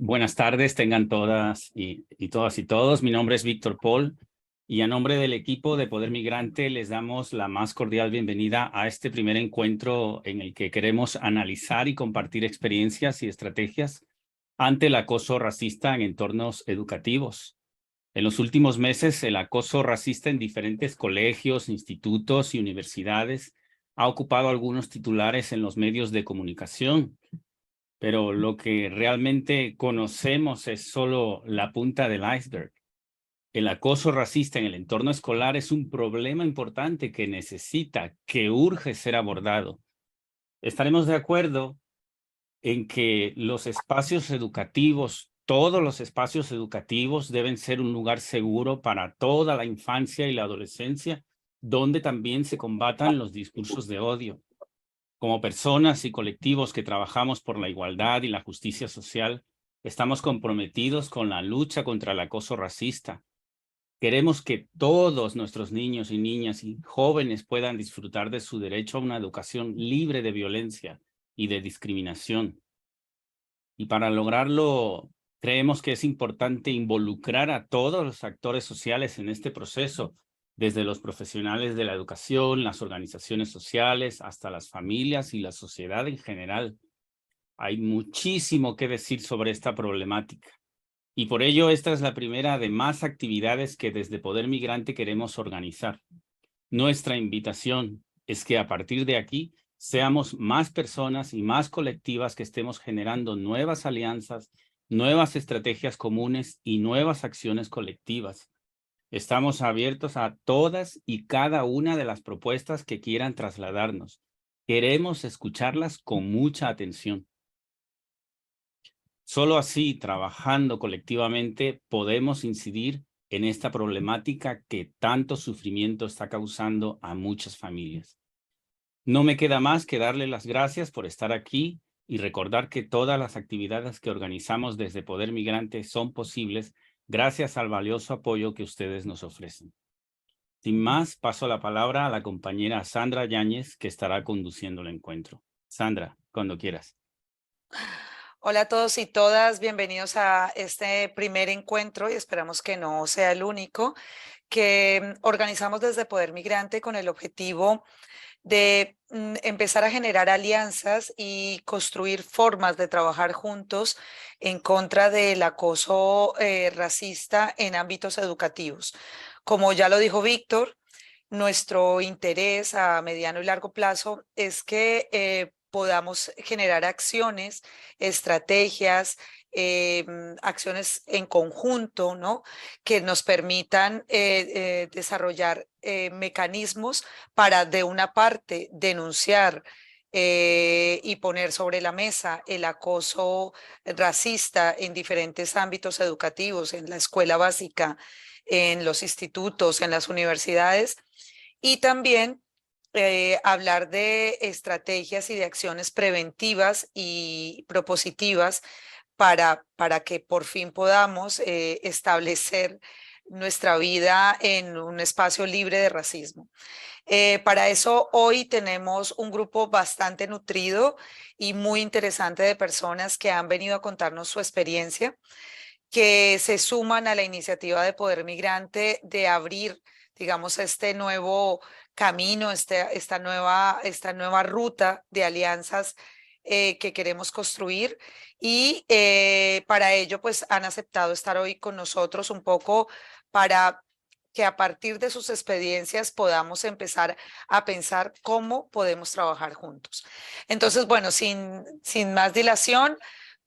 Buenas tardes, tengan todas y todas y todos. Mi nombre es Víctor Paul y a nombre del equipo de Poder Migrante les damos la más cordial bienvenida a este primer encuentro en el que queremos analizar y compartir experiencias y estrategias ante el acoso racista en entornos educativos. En los últimos meses, el acoso racista en diferentes colegios, institutos y universidades ha ocupado algunos titulares en los medios de comunicación. Pero lo que realmente conocemos es solo la punta del iceberg. El acoso racista en el entorno escolar es un problema importante que urge ser abordado. Estaremos de acuerdo en que los espacios educativos, todos los espacios educativos deben ser un lugar seguro para toda la infancia y la adolescencia, donde también se combatan los discursos de odio. Como personas y colectivos que trabajamos por la igualdad y la justicia social, estamos comprometidos con la lucha contra el acoso racista. Queremos que todos nuestros niños y niñas y jóvenes puedan disfrutar de su derecho a una educación libre de violencia y de discriminación. Y para lograrlo, creemos que es importante involucrar a todos los actores sociales en este proceso, desde los profesionales de la educación, las organizaciones sociales, hasta las familias y la sociedad en general. Hay muchísimo que decir sobre esta problemática. Y por ello, esta es la primera de más actividades que desde Poder Migrante queremos organizar. Nuestra invitación es que a partir de aquí seamos más personas y más colectivas que estemos generando nuevas alianzas, nuevas estrategias comunes y nuevas acciones colectivas. Estamos abiertos a todas y cada una de las propuestas que quieran trasladarnos. Queremos escucharlas con mucha atención. Solo así, trabajando colectivamente, podemos incidir en esta problemática que tanto sufrimiento está causando a muchas familias. No me queda más que darle las gracias por estar aquí y recordar que todas las actividades que organizamos desde Poder Migrante son posibles gracias al valioso apoyo que ustedes nos ofrecen. Sin más, paso la palabra a la compañera Sandra Yáñez, que estará conduciendo el encuentro. Sandra, cuando quieras. Hola a todos y todas, bienvenidos a este primer encuentro y esperamos que no sea el único que organizamos desde Poder Migrante con el objetivo de empezar a generar alianzas y construir formas de trabajar juntos en contra del acoso racista en ámbitos educativos. Como ya lo dijo Víctor, nuestro interés a mediano y largo plazo es que podamos generar acciones, estrategias, acciones en conjunto, ¿no? Que nos permitan desarrollar mecanismos para, de una parte, denunciar y poner sobre la mesa el acoso racista en diferentes ámbitos educativos, en la escuela básica, en los institutos, en las universidades, y también hablar de estrategias y de acciones preventivas y propositivas para que por fin podamos establecer nuestra vida en un espacio libre de racismo. Para eso hoy tenemos un grupo bastante nutrido y muy interesante de personas que han venido a contarnos su experiencia, que se suman a la iniciativa de Poder Migrante de abrir, digamos, este nuevo camino, esta nueva ruta de alianzas que queremos construir. Y para ello, pues han aceptado estar hoy con nosotros un poco para que a partir de sus experiencias podamos empezar a pensar cómo podemos trabajar juntos. Entonces, bueno, sin más dilación,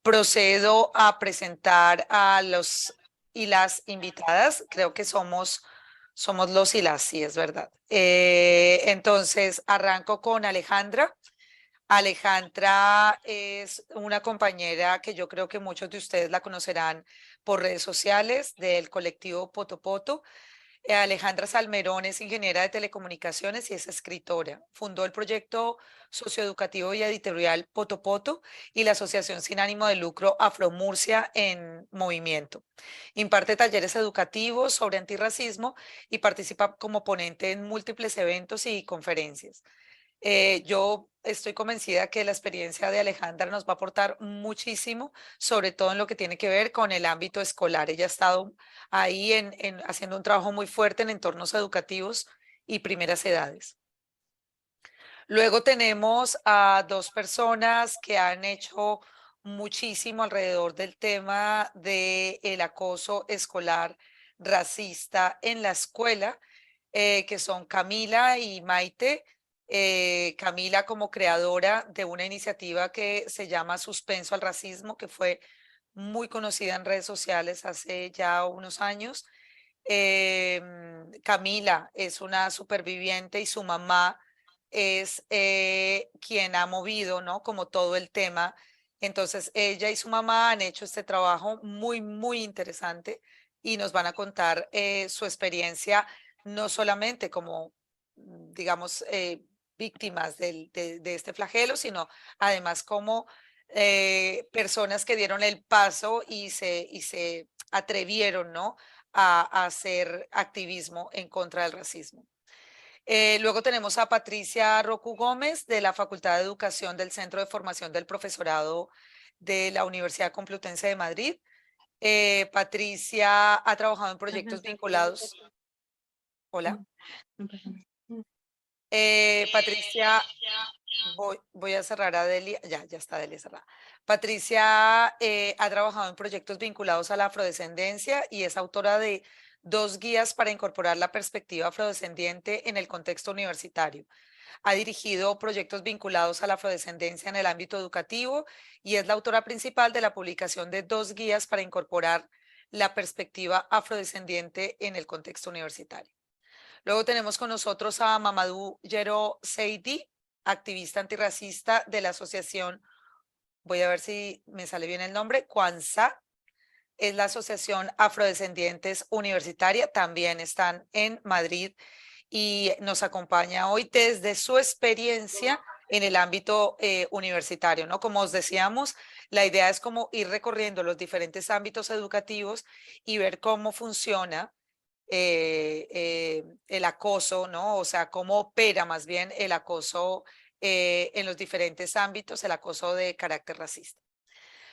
procedo a presentar a los y las invitadas. Creo que somos los y las, sí, es verdad. Entonces, arranco con Alejandra. Alejandra es una compañera que yo creo que muchos de ustedes la conocerán por redes sociales del colectivo Potopoto. Alejandra Salmerón es ingeniera de telecomunicaciones y es escritora. Fundó el proyecto socioeducativo y editorial Potopoto y la asociación sin ánimo de lucro Afromurcia en Movimiento. Imparte talleres educativos sobre antirracismo y participa como ponente en múltiples eventos y conferencias. Yo estoy convencida que la experiencia de Alejandra nos va a aportar muchísimo, sobre todo en lo que tiene que ver con el ámbito escolar. Ella ha estado ahí haciendo un trabajo muy fuerte en entornos educativos y primeras edades. Luego tenemos a dos personas que han hecho muchísimo alrededor del tema del acoso escolar racista en la escuela, que son Camila y Maite. Camila como creadora de una iniciativa que se llama Suspenso al Racismo, que fue muy conocida en redes sociales hace ya unos años. Camila es una superviviente y su mamá es quien ha movido, ¿no? Como todo el tema. Entonces, ella y su mamá han hecho este trabajo muy, muy interesante y nos van a contar su experiencia, no solamente como, digamos, víctimas de este flagelo, sino además como personas que dieron el paso y se atrevieron, ¿no? A hacer activismo en contra del racismo. Luego tenemos a Patricia Rocu Gómez de la Facultad de Educación del Centro de Formación del Profesorado de la Universidad Complutense de Madrid. Patricia ha trabajado en proyectos vinculados. Hola. Patricia, voy a cerrar a Delia. Ya está Delia cerrada. Patricia ha trabajado en proyectos vinculados a la afrodescendencia y es autora de 2 guías para incorporar la perspectiva afrodescendiente en el contexto universitario. Ha dirigido proyectos vinculados a la afrodescendencia en el ámbito educativo y es la autora principal de la publicación de 2 guías para incorporar la perspectiva afrodescendiente en el contexto universitario. Luego tenemos con nosotros a Mamadou Yero Seidi, activista antirracista de la asociación, voy a ver si me sale bien el nombre, Kwanzaa, es la Asociación Afrodescendientes Universitaria, también están en Madrid y nos acompaña hoy desde su experiencia en el ámbito universitario, ¿no? Como os decíamos, la idea es como ir recorriendo los diferentes ámbitos educativos y ver cómo funciona el acoso, ¿no? O sea, cómo opera más bien el acoso en los diferentes ámbitos, el acoso de carácter racista.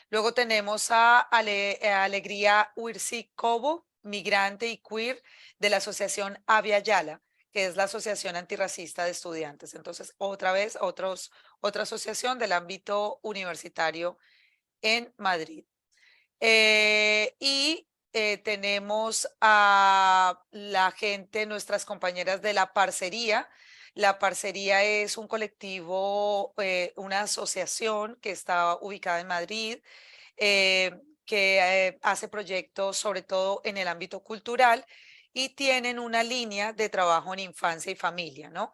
Luego tenemos a Alegría Uirsi Cobo, migrante y queer de la Asociación Avia Yala, que es la Asociación Antirracista de Estudiantes. Entonces, otra vez, otra asociación del ámbito universitario en Madrid. Tenemos a la gente, nuestras compañeras de la Parcería. La Parcería es un colectivo, una asociación que está ubicada en Madrid, que hace proyectos sobre todo en el ámbito cultural y tienen una línea de trabajo en infancia y familia, ¿no?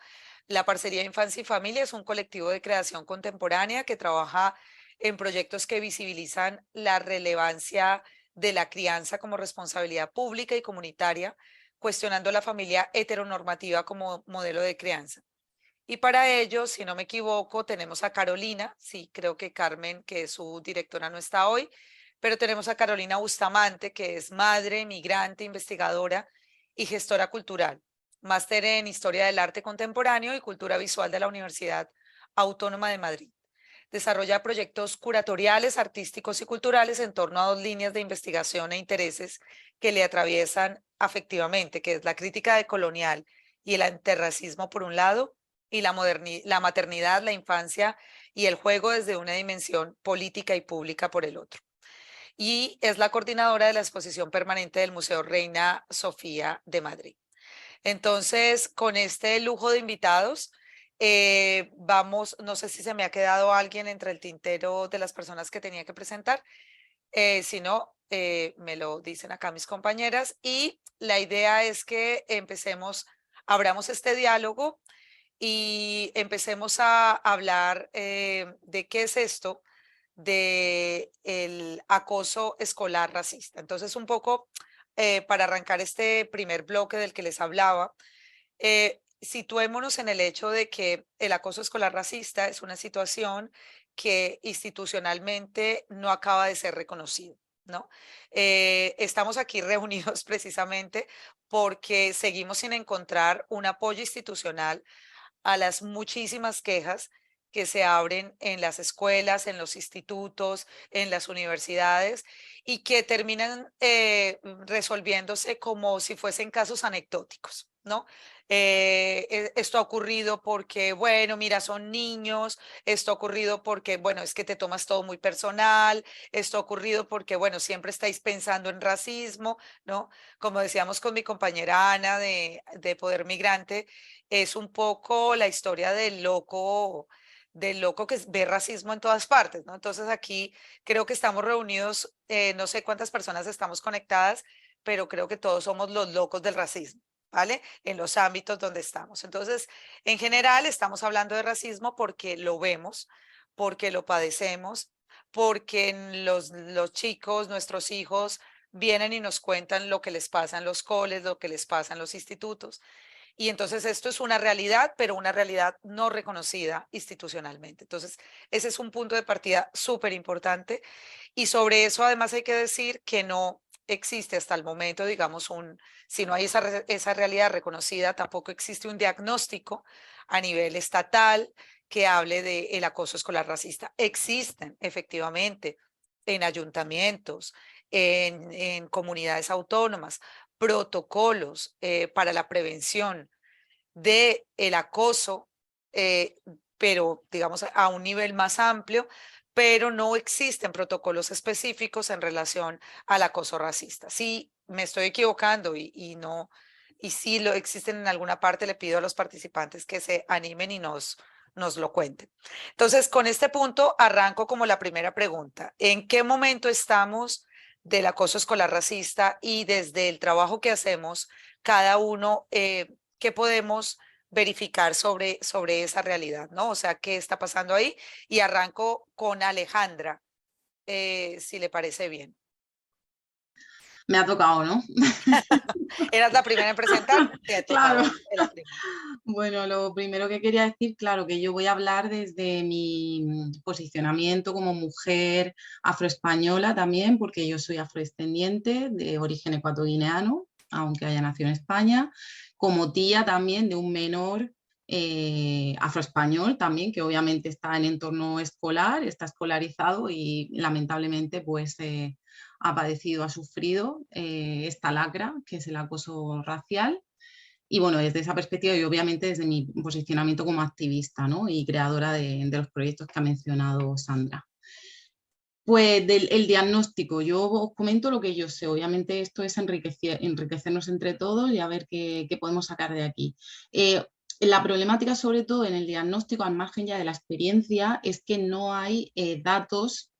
La Parcería Infancia y Familia es un colectivo de creación contemporánea que trabaja en proyectos que visibilizan la relevancia de la crianza como responsabilidad pública y comunitaria, cuestionando la familia heteronormativa como modelo de crianza. Y para ello, si no me equivoco, tenemos a Carolina, sí, creo que Carmen, que es su directora, no está hoy, pero tenemos a Carolina Bustamante, que es madre, migrante, investigadora y gestora cultural, máster en Historia del Arte Contemporáneo y Cultura Visual de la Universidad Autónoma de Madrid. Desarrolla proyectos curatoriales, artísticos y culturales en torno a 2 líneas de investigación e intereses que le atraviesan afectivamente, que es la crítica decolonial y el antirracismo por un lado, y la maternidad, la infancia y el juego desde una dimensión política y pública por el otro. Y es la coordinadora de la exposición permanente del Museo Reina Sofía de Madrid. Entonces, con este lujo de invitados, vamos, no sé si se me ha quedado alguien entre el tintero de las personas que tenía que presentar. Si no, me lo dicen acá mis compañeras. Y la idea es que abramos este diálogo y empecemos a hablar de qué es esto de el acoso escolar racista. Entonces, un poco para arrancar este primer bloque del que les hablaba, situémonos en el hecho de que el acoso escolar racista es una situación que institucionalmente no acaba de ser reconocido, ¿no? Estamos aquí reunidos precisamente porque seguimos sin encontrar un apoyo institucional a las muchísimas quejas que se abren en las escuelas, en los institutos, en las universidades y que terminan resolviéndose como si fuesen casos anecdóticos, ¿no? Esto ha ocurrido porque, bueno, mira, son niños, esto ha ocurrido porque, bueno, es que te tomas todo muy personal, esto ha ocurrido porque, bueno, siempre estáis pensando en racismo, ¿no? Como decíamos con mi compañera Ana de Poder Migrante, es un poco la historia del loco que ve racismo en todas partes, ¿no? Entonces aquí creo que estamos reunidos, no sé cuántas personas estamos conectadas, pero creo que todos somos los locos del racismo, ¿vale? En los ámbitos donde estamos. Entonces, en general estamos hablando de racismo porque lo vemos, porque lo padecemos, porque los chicos, nuestros hijos, vienen y nos cuentan lo que les pasa en los coles, lo que les pasa en los institutos. Y entonces esto es una realidad, pero una realidad no reconocida institucionalmente. Entonces, ese es un punto de partida súper importante. Y sobre eso, además, hay que decir que no existe hasta el momento, digamos, si no hay esa realidad reconocida, tampoco existe un diagnóstico a nivel estatal que hable del acoso escolar racista. Existen, efectivamente, en ayuntamientos, en comunidades autónomas, protocolos para la prevención del acoso, eh, pero digamos a un nivel más amplio, pero no existen protocolos específicos en relación al acoso racista. Si me estoy equivocando y no, y si lo existen en alguna parte, le pido a los participantes que se animen y nos lo cuenten. Entonces, con este punto arranco como la primera pregunta. ¿En qué momento estamos del acoso escolar racista y desde el trabajo que hacemos, cada uno, qué podemos verificar sobre esa realidad, ¿no? O sea, ¿qué está pasando ahí? Y arranco con Alejandra, si le parece bien. Me ha tocado, ¿no? Eras la primera en presentar, te Claro. tocaba la primera. Bueno, lo primero que quería decir, claro, que yo voy a hablar desde mi posicionamiento como mujer afroespañola también, porque yo soy afrodescendiente de origen ecuatoguineano, aunque haya nacido en España, como tía también de un menor afroespañol también, que obviamente está en entorno escolar, está escolarizado y lamentablemente pues ha padecido, ha sufrido esta lacra, que es el acoso racial. Y bueno, desde esa perspectiva y obviamente desde mi posicionamiento como activista, ¿no? Y creadora de los proyectos que ha mencionado Sandra. Pues el diagnóstico, yo os comento lo que yo sé, obviamente esto es enriquecernos entre todos y a ver qué podemos sacar de aquí. La problemática sobre todo en el diagnóstico, al margen ya de la experiencia, es que no hay datos,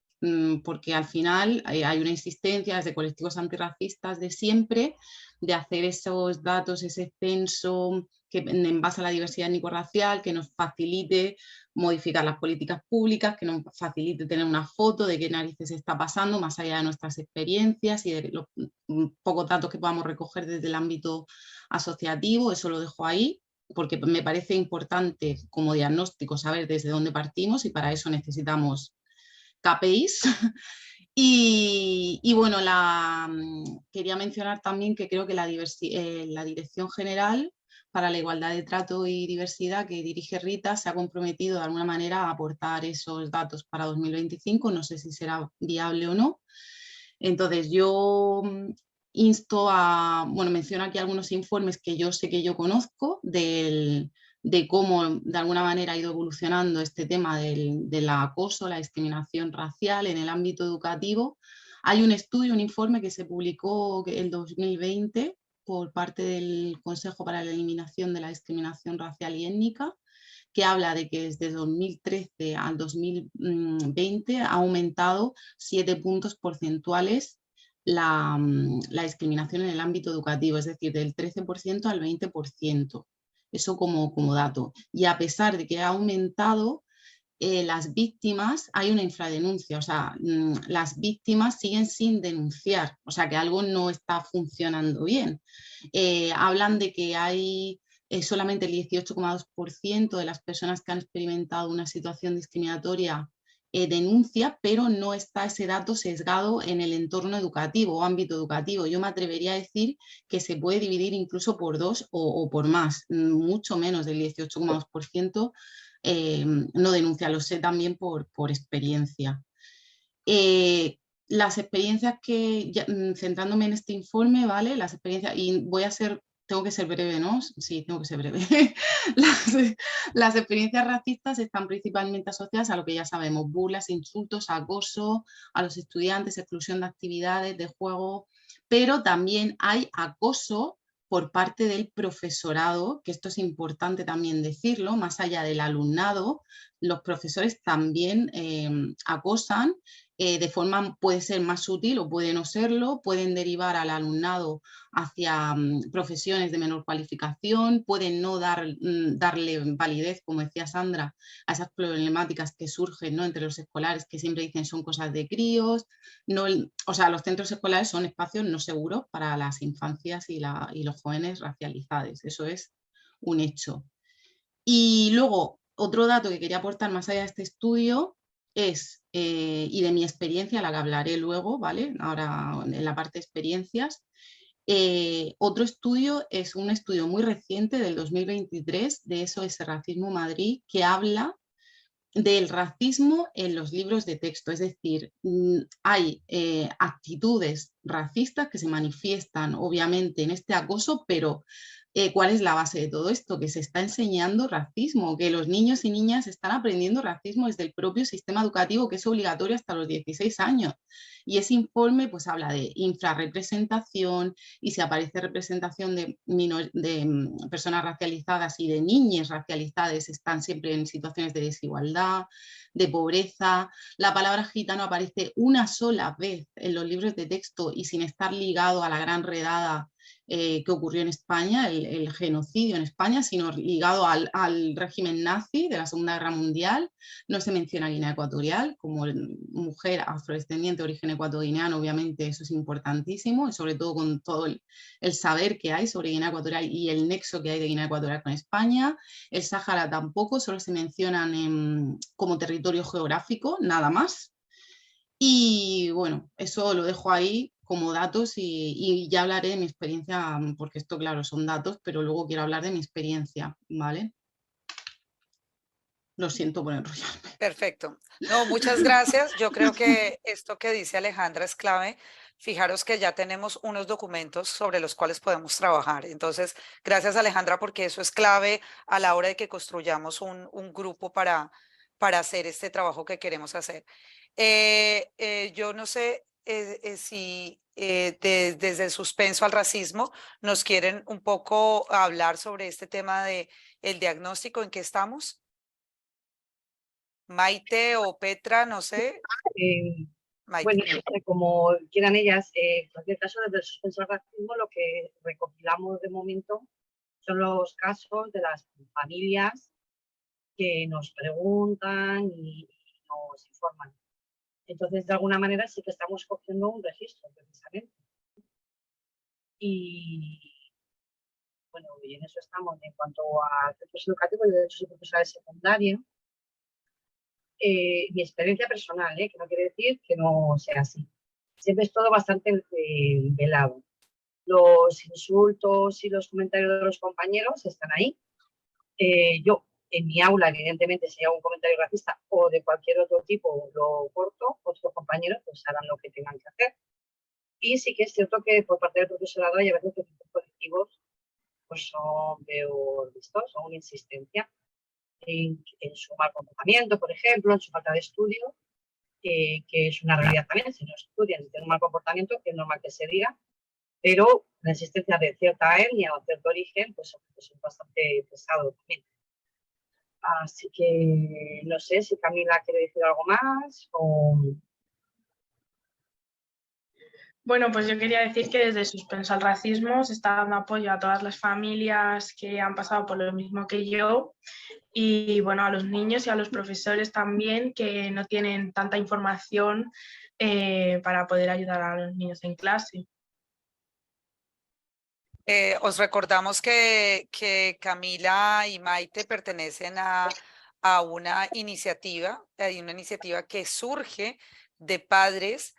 porque al final hay una insistencia desde colectivos antirracistas de siempre de hacer esos datos, ese censo que en base a la diversidad étnico-racial, que nos facilite modificar las políticas públicas, que nos facilite tener una foto de qué narices está pasando, más allá de nuestras experiencias y de los pocos datos que podamos recoger desde el ámbito asociativo. Eso lo dejo ahí, porque me parece importante como diagnóstico saber desde dónde partimos y para eso necesitamos KPIs. Y bueno, quería mencionar también que creo que la Dirección General para la Igualdad de Trato y Diversidad que dirige Rita se ha comprometido de alguna manera a aportar esos datos para 2025, no sé si será viable o no. Entonces yo insto a, bueno, menciono aquí algunos informes que yo sé que yo conozco de cómo de alguna manera ha ido evolucionando este tema del acoso, la discriminación racial en el ámbito educativo. Hay un estudio, un informe que se publicó en 2020 por parte del Consejo para la Eliminación de la Discriminación Racial y Étnica, que habla de que desde 2013 al 2020 ha aumentado 7 puntos porcentuales la discriminación en el ámbito educativo, es decir, del 13% al 20%. Eso como dato. Y a pesar de que ha aumentado, las víctimas, hay una infradenuncia, o sea, las víctimas siguen sin denunciar, o sea, que algo no está funcionando bien. Hablan de que hay solamente el 18,2% de las personas que han experimentado una situación discriminatoria denuncia, pero no está ese dato sesgado en el entorno educativo o ámbito educativo. Yo me atrevería a decir que se puede dividir incluso por 2 o por más, mucho menos del 18,2% no denuncia, lo sé también por experiencia. Las experiencias que, centrándome en este informe, ¿vale? Las experiencias, y tengo que ser breve, ¿no? Sí, tengo que ser breve. Las experiencias racistas están principalmente asociadas a lo que ya sabemos: burlas, insultos, acoso a los estudiantes, exclusión de actividades, de juego, pero también hay acoso por parte del profesorado, que esto es importante también decirlo, más allá del alumnado, los profesores también acosan de forma, puede ser más sutil o puede no serlo, pueden derivar al alumnado hacia profesiones de menor cualificación, pueden no darle validez, como decía Sandra, a esas problemáticas que surgen, ¿no?, entre los escolares, que siempre dicen son cosas de críos. No, o sea, los centros escolares son espacios no seguros para las infancias y los jóvenes racializados, eso es un hecho. Y luego, otro dato que quería aportar más allá de este estudio es, y de mi experiencia, la que hablaré luego, ¿vale?, ahora en la parte de experiencias, otro estudio es un estudio muy reciente del 2023 de SOS Racismo Madrid, que habla del racismo en los libros de texto. Es decir, hay actitudes racistas que se manifiestan obviamente en este acoso, pero ¿cuál es la base de todo esto? Que se está enseñando racismo, que los niños y niñas están aprendiendo racismo desde el propio sistema educativo, que es obligatorio hasta los 16 años. Y ese informe pues habla de infrarrepresentación, y si aparece representación de personas racializadas y de niñas racializadas, están siempre en situaciones de desigualdad, de pobreza. La palabra gitano aparece una sola vez en los libros de texto y sin estar ligado a la gran redada que ocurrió en España, el genocidio en España, sino ligado al régimen nazi de la Segunda Guerra Mundial. No se menciona Guinea Ecuatorial. Como mujer afrodescendiente de origen ecuatoguineano, obviamente eso es importantísimo, y sobre todo con todo el saber que hay sobre Guinea Ecuatorial y el nexo que hay de Guinea Ecuatorial con España. El Sáhara tampoco, solo se mencionan como territorio geográfico, nada más. Y bueno, eso lo dejo ahí como datos y ya hablaré de mi experiencia, porque esto, claro, son datos, pero luego quiero hablar de mi experiencia, ¿vale? Lo siento por enrollarme. Perfecto. No, muchas gracias. Yo creo que esto que dice Alejandra es clave. Fijaros que ya tenemos unos documentos sobre los cuales podemos trabajar. Entonces, gracias Alejandra, porque eso es clave a la hora de que construyamos un grupo para hacer este trabajo que queremos hacer. Yo no sé si desde el suspenso al racismo nos quieren un poco hablar sobre este tema de el diagnóstico, en qué estamos. Maite o Petra, no sé. Maite. Bueno, como quieran ellas, en cualquier caso, desde el suspenso al racismo, lo que recopilamos de momento son los casos de las familias que nos preguntan y nos informan. Entonces, de alguna manera, sí que estamos cogiendo un registro, precisamente. Y bueno, y en eso estamos. En cuanto a centros educativos, yo de hecho soy profesora de secundaria. Mi experiencia personal, que no quiere decir que no sea así. Siempre es todo bastante velado. Los insultos y los comentarios de los compañeros están ahí. Yo, en mi aula, evidentemente, si hay un comentario racista o de cualquier otro tipo, lo corto, otros compañeros pues harán lo que tengan que hacer. Y sí que es cierto que por parte del profesorado hay a veces que ciertos colectivos pues son peor vistos, o una insistencia en su mal comportamiento, por ejemplo, en su falta de estudio, que es una realidad también. Si no estudian, si tienen un mal comportamiento, que es normal que se diga, pero la existencia de cierta etnia o cierto origen, pues es bastante pesado también. Así que no sé si Camila quiere decir algo más o... Bueno, pues yo quería decir que desde Suspenso al Racismo se está dando apoyo a todas las familias que han pasado por lo mismo que yo, y bueno, a los niños y a los profesores también, que no tienen tanta información para poder ayudar a los niños en clase. Os recordamos que Camila y Maite pertenecen a una iniciativa, hay una iniciativa que surge de padres,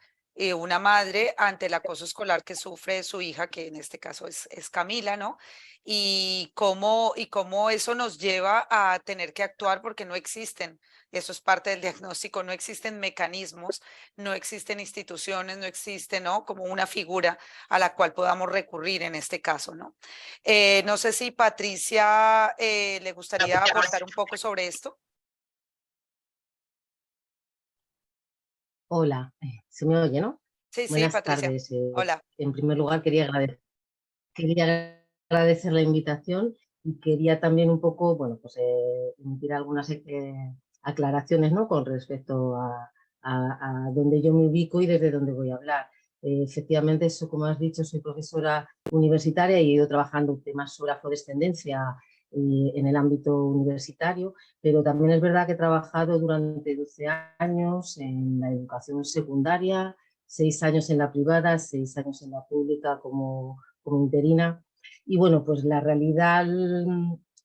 una madre ante el acoso escolar que sufre su hija, que en este caso es Camila, ¿no? Y cómo eso nos lleva a tener que actuar porque no existen, eso es parte del diagnóstico, no existen mecanismos, no existen instituciones, no existe, ¿no? Como una figura a la cual podamos recurrir en este caso, ¿no? No sé si Patricia le gustaría aportar un poco sobre esto. Hola, se me oye, ¿no? Sí, sí, Buenas Patricia. tardes. Hola. En primer lugar, quería agradecer la invitación y quería también un poco, bueno, pues emitir algunas aclaraciones, ¿no? Con respecto a dónde yo me ubico y desde dónde voy a hablar. Efectivamente, eso, como has dicho, soy profesora universitaria y he ido trabajando temas sobre afrodescendencia en el ámbito universitario, pero también es verdad que he trabajado durante 12 años en la educación secundaria, 6 años en la privada, 6 años en la pública como interina. Y bueno, pues la realidad,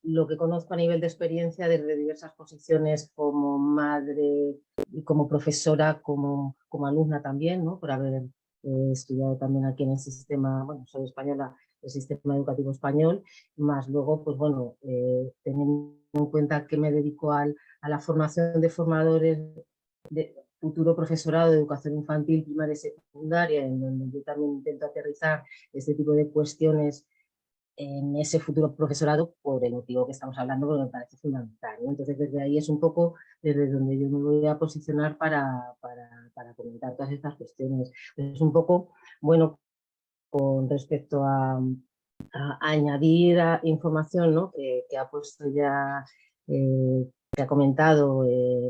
lo que conozco a nivel de experiencia desde diversas posiciones como madre y como profesora, como alumna también, ¿no? Por haber estudiado también aquí en el sistema, bueno, soy española, el sistema educativo español, más luego, pues bueno, teniendo en cuenta que me dedico a la formación de formadores de futuro profesorado de educación infantil, primaria y secundaria, en donde yo también intento aterrizar este tipo de cuestiones en ese futuro profesorado por el motivo que estamos hablando, porque me parece fundamental, ¿no? Entonces, desde ahí es un poco desde donde yo me voy a posicionar para comentar todas estas cuestiones. Es un poco, bueno, con respecto a añadir información, ¿no? que ha puesto ya, que ha comentado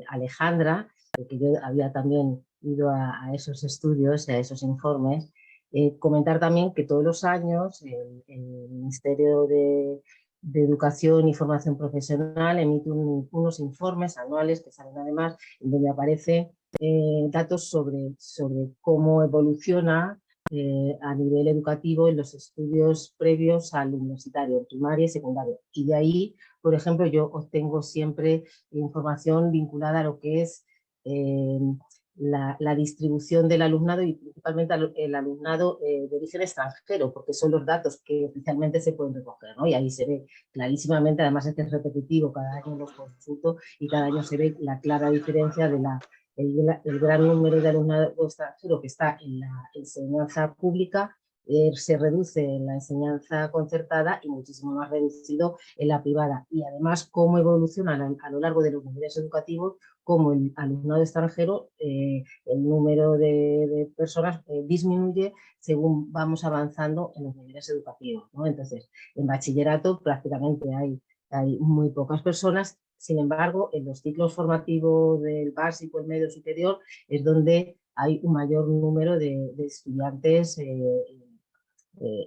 Alejandra, que yo había también ido a esos estudios, a esos informes. Comentar también que todos los años el Ministerio de Educación y Formación Profesional emite unos informes anuales que salen además, en donde aparece datos sobre cómo evoluciona a nivel educativo en los estudios previos al universitario, primaria y secundaria. Y de ahí, por ejemplo, yo obtengo siempre información vinculada a lo que es la distribución del alumnado y principalmente el alumnado de origen extranjero, porque son los datos que oficialmente se pueden recoger, ¿no? Y ahí se ve clarísimamente, además es repetitivo, cada año los consulto y cada año se ve la clara diferencia de el gran número de alumnado extranjero que está en la enseñanza pública se reduce en la enseñanza concertada y muchísimo más reducido en la privada. Y además, cómo evolucionan a lo largo de los niveles educativos, como el alumnado extranjero, el número de personas disminuye según vamos avanzando en los niveles educativos, ¿no? Entonces, en bachillerato prácticamente hay muy pocas personas. Sin embargo, en los ciclos formativos del básico, el medio superior, es donde hay un mayor número de estudiantes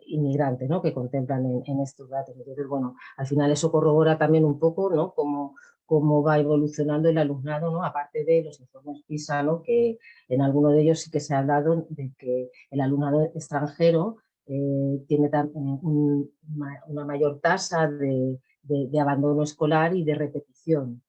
inmigrantes, ¿no? Que contemplan en estos datos. Entonces, bueno, al final eso corrobora también un poco, ¿no? Cómo va evolucionando el alumnado, ¿no? Aparte de los informes PISA, ¿no? Que en alguno de ellos sí que se ha hablado de que el alumnado extranjero tiene una mayor tasa de abandono escolar y de repetición,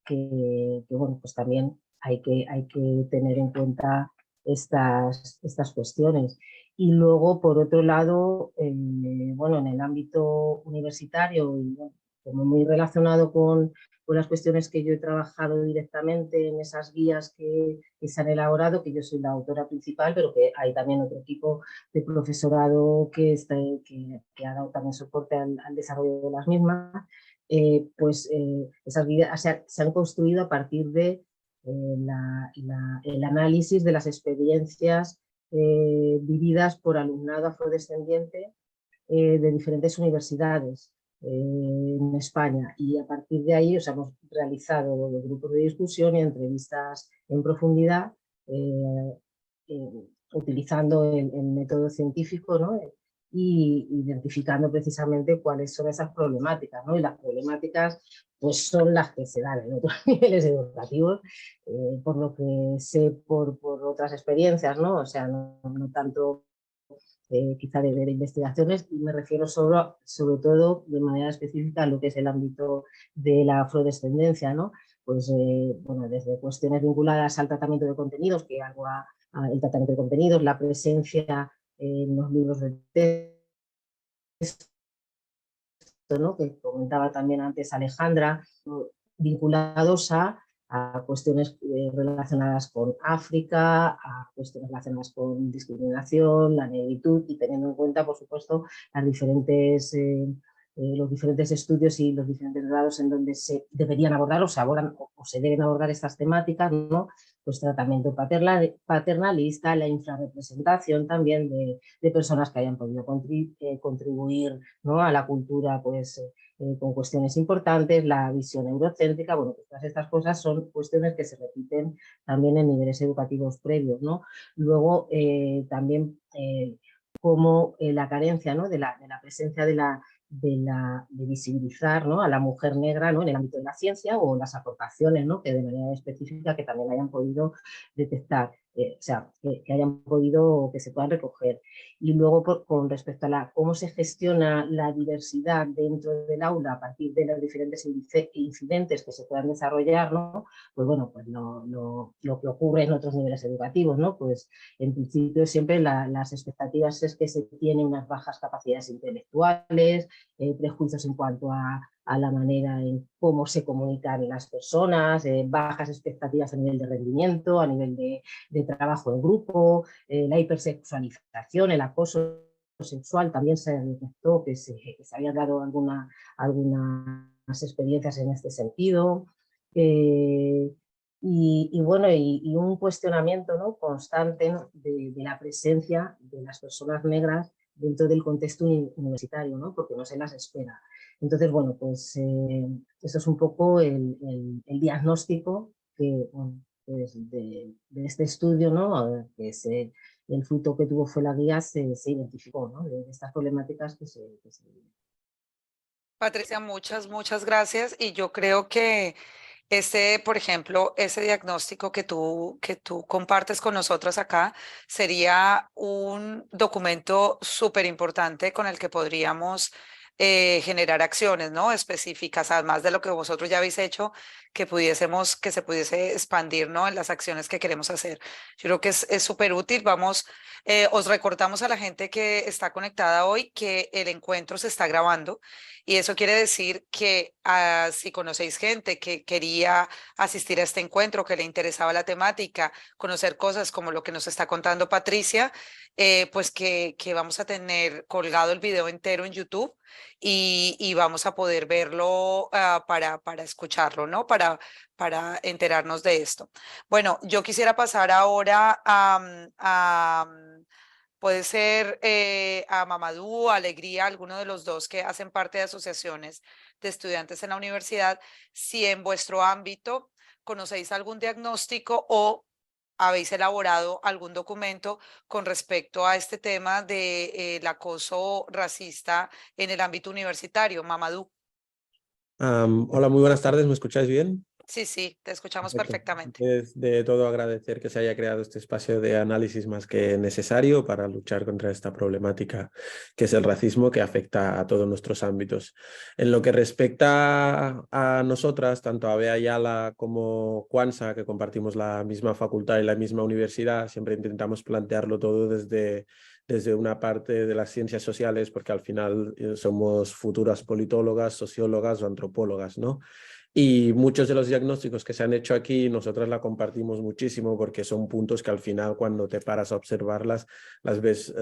que bueno, pues también hay que tener en cuenta estas cuestiones. Y luego, por otro lado, bueno, en el ámbito universitario, y bueno, como muy relacionado con las cuestiones que yo he trabajado directamente en esas guías que se han elaborado, que yo soy la autora principal, pero que hay también otro equipo de profesorado que ha dado también soporte al desarrollo de las mismas, pues esas guías se han construido a partir de el análisis de las experiencias vividas por alumnado afrodescendiente de diferentes universidades en España, y a partir de ahí hemos realizado grupos de discusión y entrevistas en profundidad utilizando el método científico, ¿no? Y identificando precisamente cuáles son esas problemáticas, ¿no? Y las problemáticas pues son las que se dan en otros niveles educativos, por lo que sé por otras experiencias, ¿no? O sea, no tanto quizá de investigaciones, y me refiero sobre todo de manera específica a lo que es el ámbito de la afrodescendencia, ¿no? pues, bueno, desde cuestiones vinculadas al tratamiento de contenidos, que algo el tratamiento de contenidos, la presencia en los libros de texto, ¿no?, que comentaba también antes Alejandra, vinculados a cuestiones relacionadas con África, a cuestiones relacionadas con discriminación, la negritud, y teniendo en cuenta, por supuesto, las diferentes, los diferentes estudios y los diferentes grados en donde se deberían abordar o se abordan o se deben abordar estas temáticas, ¿no? Pues tratamiento paternalista, la infrarrepresentación también de personas que hayan podido contribuir, ¿no?, a la cultura, pues, con cuestiones importantes, la visión eurocéntrica. Bueno, pues todas estas cosas son cuestiones que se repiten también en niveles educativos previos, ¿no? Luego, también como la carencia, ¿no?, de la presencia de visibilizar, ¿no?, a la mujer negra, ¿no?, en el ámbito de la ciencia, o las aportaciones, ¿no?, que de manera específica que también hayan podido detectar, o sea, que hayan podido, que se puedan recoger. Y luego, con respecto a cómo se gestiona la diversidad dentro del aula a partir de los diferentes incidentes que se puedan desarrollar, ¿no?, pues bueno, pues lo que ocurre en otros niveles educativos, ¿no? Pues en principio siempre las expectativas es que se tienen unas bajas capacidades intelectuales, prejuicios en cuanto a la manera en cómo se comunican las personas, bajas expectativas a nivel de rendimiento, a nivel de trabajo en grupo, la hipersexualización, el acoso sexual. También se detectó que se habían dado algunas experiencias en este sentido. Y bueno, y un cuestionamiento, ¿no?, constante, ¿no?, de la presencia de las personas negras dentro del contexto universitario, ¿no?, porque no se las espera. Entonces, bueno, pues eso es un poco el diagnóstico que, bueno, pues de este estudio, ¿no?, que el fruto que tuvo fue la guía, se identificó, ¿no?, de estas problemáticas que se Patricia, muchas gracias. Y yo creo que por ejemplo, ese diagnóstico que tú compartes con nosotros acá sería un documento súper importante con el que podríamos generar acciones, ¿no?, específicas, además de lo que vosotros ya habéis hecho, que se pudiese expandir, ¿no?, en las acciones que queremos hacer. Yo creo que es súper útil. Os recordamos a la gente que está conectada hoy que el encuentro se está grabando, y eso quiere decir que si conocéis gente que quería asistir a este encuentro, que le interesaba la temática, conocer cosas como lo que nos está contando Patricia, pues que vamos a tener colgado el video entero en YouTube, y vamos a poder verlo para escucharlo, ¿no? Para enterarnos de esto. Bueno, yo quisiera pasar ahora puede ser a Mamadou, a Alegría, alguno de los dos que hacen parte de asociaciones de estudiantes en la universidad, si en vuestro ámbito conocéis algún diagnóstico o habéis elaborado algún documento con respecto a este tema del acoso racista en el ámbito universitario. Mamadou. Hola, muy buenas tardes, ¿me escucháis bien? Sí, te escuchamos Perfecto. perfectamente. Antes de todo, agradecer que se haya creado este espacio de análisis más que necesario para luchar contra esta problemática que es el racismo, que afecta a todos nuestros ámbitos. En lo que respecta a nosotras, tanto a Bea Ayala como Kwanza, que compartimos la misma facultad y la misma universidad, siempre intentamos plantearlo todo desde una parte de las ciencias sociales, porque al final somos futuras politólogas, sociólogas o antropólogas, ¿no? Y muchos de los diagnósticos que se han hecho aquí, nosotras la compartimos muchísimo, porque son puntos que al final, cuando te paras a observarlas, las ves,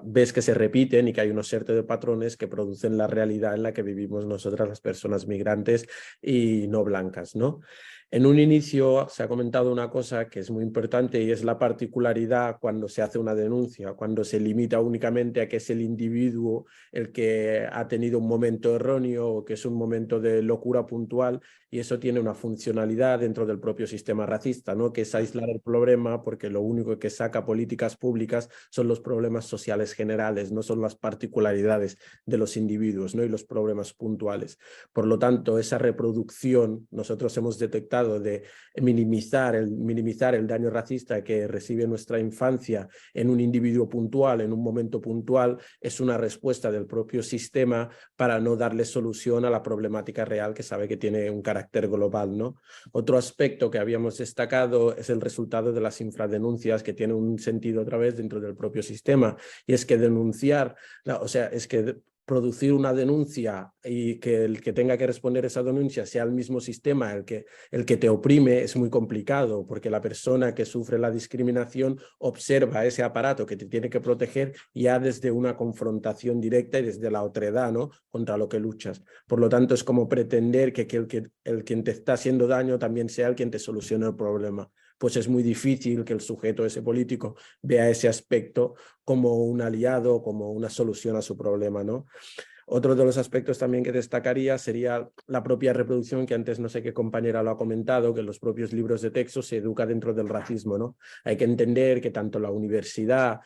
ves que se repiten y que hay una serie de patrones que producen la realidad en la que vivimos nosotras, las personas migrantes y no blancas, ¿no? En un inicio se ha comentado una cosa que es muy importante, y es la particularidad cuando se hace una denuncia, cuando se limita únicamente a que es el individuo el que ha tenido un momento erróneo o que es un momento de locura puntual, y eso tiene una funcionalidad dentro del propio sistema racista, ¿no?, que es aislar el problema, porque lo único que saca políticas públicas son los problemas sociales generales, no son las particularidades de los individuos, ¿no?, y los problemas puntuales. Por lo tanto, esa reproducción, nosotros hemos detectado resultado de minimizar el daño racista que recibe nuestra infancia en un individuo puntual, en un momento puntual, es una respuesta del propio sistema para no darle solución a la problemática real que sabe que tiene un carácter global, ¿no? Otro aspecto que habíamos destacado es el resultado de las infradenuncias, que tiene un sentido otra vez dentro del propio sistema, y es que denunciar, o sea, es que producir una denuncia y que el que tenga que responder esa denuncia sea el mismo sistema el que te oprime es muy complicado, porque la persona que sufre la discriminación observa ese aparato que te tiene que proteger ya desde una confrontación directa y desde la otredad, ¿no?, contra lo que luchas. Por lo tanto, es como pretender que el quien te está haciendo daño también sea el quien te solucione el problema. Pues es muy difícil que el sujeto, ese político, vea ese aspecto como un aliado, como una solución a su problema, ¿no? Otro de los aspectos también que destacaría sería la propia reproducción, que antes no sé qué compañera lo ha comentado, que en los propios libros de texto se educa dentro del racismo, ¿no? Hay que entender que tanto la universidad,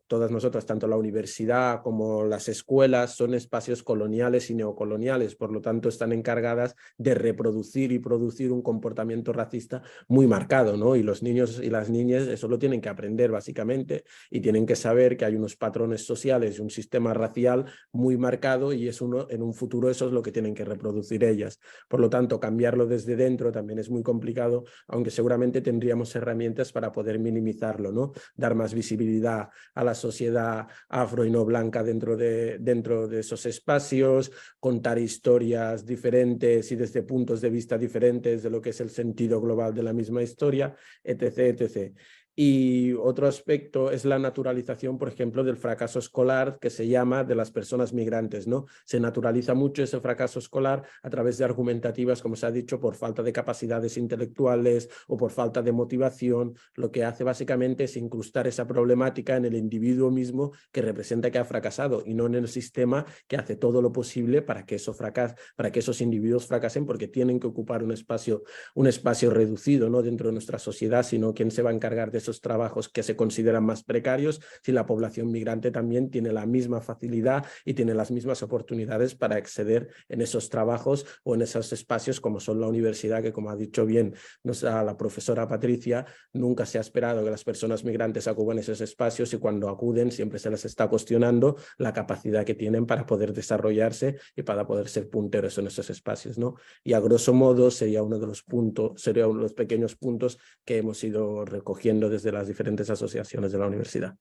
todas nosotras, tanto la universidad como las escuelas son espacios coloniales y neocoloniales, por lo tanto están encargadas de reproducir y producir un comportamiento racista muy marcado, ¿no? Y los niños y las niñas eso lo tienen que aprender básicamente, y tienen que saber que hay unos patrones sociales y un sistema racial muy marcado, y en un futuro eso es lo que tienen que reproducir ellas. Por lo tanto, cambiarlo desde dentro también es muy complicado, aunque seguramente tendríamos herramientas para poder minimizarlo, ¿no? Dar más visibilidad a la sociedad afro y no blanca dentro de esos espacios, contar historias diferentes y desde puntos de vista diferentes de lo que es el sentido global de la misma historia, etc., etc. Y otro aspecto es la naturalización, por ejemplo, del fracaso escolar, que se llama de las personas migrantes, ¿no? Se naturaliza mucho ese fracaso escolar a través de argumentativas, como se ha dicho, por falta de capacidades intelectuales o por falta de motivación. Lo que hace básicamente es incrustar esa problemática en el individuo mismo que representa que ha fracasado, y no en el sistema que hace todo lo posible para que esos individuos fracasen, porque tienen que ocupar un espacio reducido, ¿no?, dentro de nuestra sociedad, sino quién se va a encargar de esos trabajos que se consideran más precarios si la población migrante también tiene la misma facilidad y tiene las mismas oportunidades para acceder en esos trabajos o en esos espacios como son la universidad, que, como ha dicho bien la profesora Patricia, nunca se ha esperado que las personas migrantes acudan a esos espacios, y cuando acuden siempre se les está cuestionando la capacidad que tienen para poder desarrollarse y para poder ser punteros en esos espacios, ¿no? Y a grosso modo sería uno de los pequeños puntos que hemos ido recogiendo desde las diferentes asociaciones de la universidad.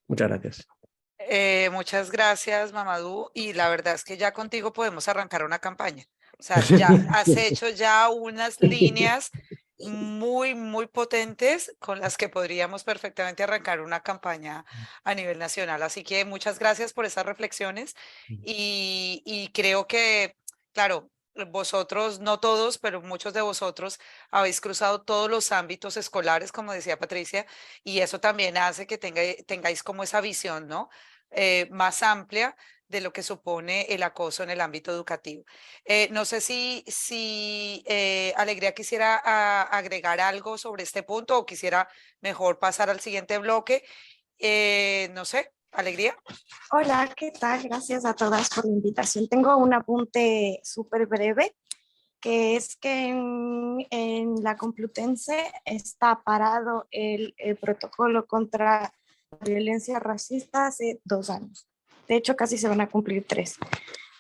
Muchas gracias. Muchas gracias, Mamadou. Y la verdad es que ya contigo podemos arrancar una campaña. O sea, ya has hecho ya unas líneas muy, muy potentes con las que podríamos perfectamente arrancar una campaña a nivel nacional. Así que muchas gracias por esas reflexiones y creo que, claro, vosotros, no todos, pero muchos de vosotros habéis cruzado todos los ámbitos escolares, como decía Patricia, y eso también hace que tengáis como esa visión, ¿no? Más amplia de lo que supone el acoso en el ámbito educativo. No sé si Alegría quisiera agregar algo sobre este punto o quisiera mejor pasar al siguiente bloque. No sé, Alegría. Hola, ¿qué tal? Gracias a todas por la invitación. Tengo un apunte súper breve, que es que en la Complutense está parado el protocolo contra la violencia racista hace 2 años. De hecho, casi se van a cumplir 3.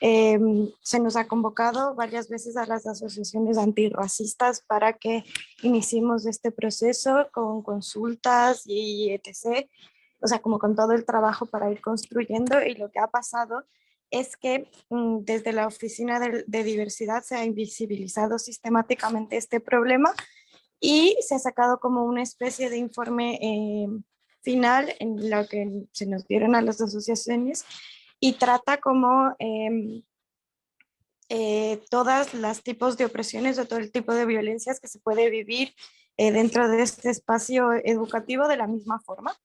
Se nos ha convocado varias veces a las asociaciones antirracistas para que iniciemos este proceso con consultas y etc., o sea, como con todo el trabajo para ir construyendo, y lo que ha pasado es que desde la Oficina de Diversidad se ha invisibilizado sistemáticamente este problema y se ha sacado como una especie de informe final en lo que se nos dieron a las asociaciones, y trata como todas las tipos de opresiones o todo el tipo de violencias que se puede vivir dentro de este espacio educativo de la misma forma.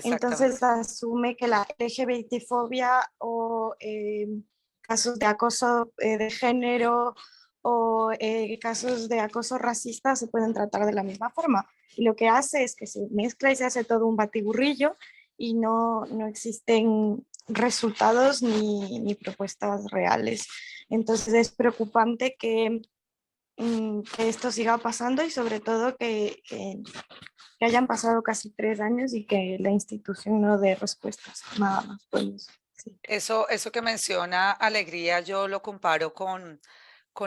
Entonces asume que la LGBTfobia o casos de acoso de género o casos de acoso racista se pueden tratar de la misma forma. Y lo que hace es que se mezcla y se hace todo un batiburrillo y no existen resultados ni propuestas reales. Entonces es preocupante que que esto siga pasando y sobre todo que hayan pasado casi 3 años y que la institución no dé respuestas, nada más. Pues, sí. Eso que menciona Alegría, yo lo comparo con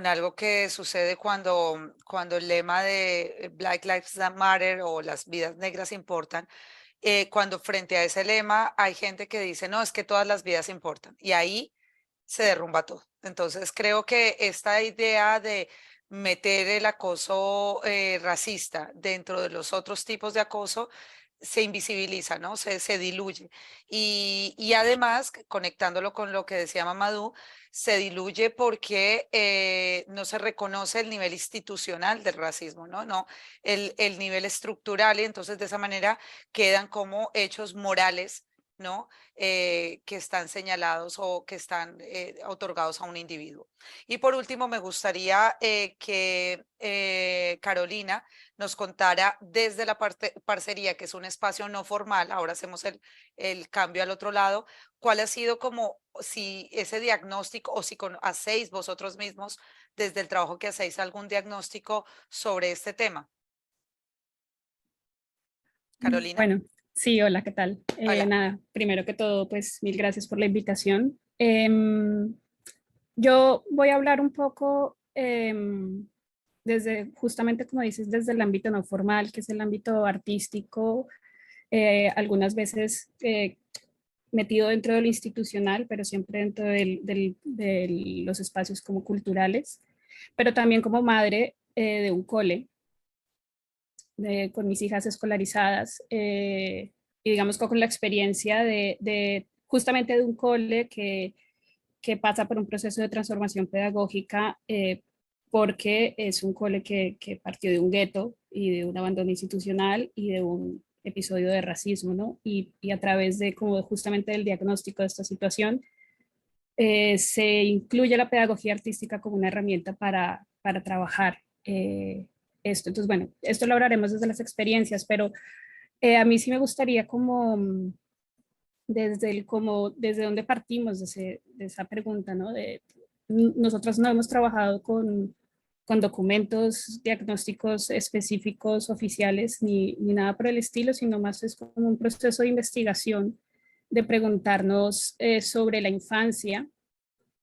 algo que sucede cuando el lema de Black Lives Matter o las vidas negras importan, cuando frente a ese lema hay gente que dice, no, es que todas las vidas importan. Y ahí se derrumba todo. Entonces creo que esta idea de meter el acoso racista dentro de los otros tipos de acoso se invisibiliza, ¿no? Se diluye. Y además, conectándolo con lo que decía Mamadou, se diluye porque no se reconoce el nivel institucional del racismo, ¿no? No, el nivel estructural, y entonces de esa manera quedan como hechos morales, ¿no? Que están señalados o que están otorgados a un individuo. Y por último, me gustaría que Carolina nos contara desde la parcería, que es un espacio no formal, ahora hacemos el cambio al otro lado, cuál ha sido como si ese diagnóstico o si hacéis vosotros mismos desde el trabajo que hacéis algún diagnóstico sobre este tema. Carolina. Bueno, sí, hola, ¿qué tal? Hola. Nada, primero que todo, pues mil gracias por la invitación. Yo voy a hablar un poco desde, justamente como dices, desde el ámbito no formal, que es el ámbito artístico, algunas veces metido dentro de lo institucional, pero siempre dentro de los espacios como culturales, pero también como madre de un cole, con mis hijas escolarizadas, y digamos con la experiencia de justamente de un cole que pasa por un proceso de transformación pedagógica, porque es un cole que partió de un gueto y de un abandono institucional y de un episodio de racismo, ¿no? Y a través de como justamente del diagnóstico de esta situación, se incluye la pedagogía artística como una herramienta para trabajar esto. Entonces, bueno, esto lo hablaremos desde las experiencias, pero a mí sí me gustaría como desde dónde partimos de esa pregunta, ¿no? Nosotros no hemos trabajado con documentos diagnósticos específicos oficiales ni nada por el estilo, sino más es como un proceso de investigación, de preguntarnos sobre la infancia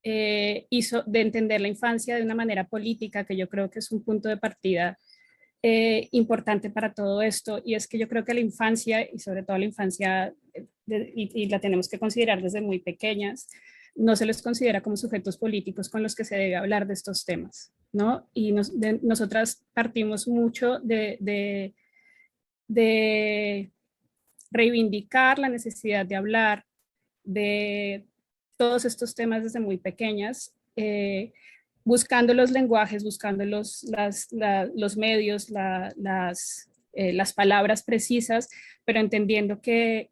y de entender la infancia de una manera política, que yo creo que es un punto de partida importante para todo esto. Y es que yo creo que la infancia, y sobre todo la infancia, y la tenemos que considerar desde muy pequeñas, no se les considera como sujetos políticos con los que se debe hablar de estos temas, ¿no? Y nosotras partimos mucho de reivindicar la necesidad de hablar de todos estos temas desde muy pequeñas, buscando los lenguajes, buscando los medios, las palabras precisas, pero entendiendo que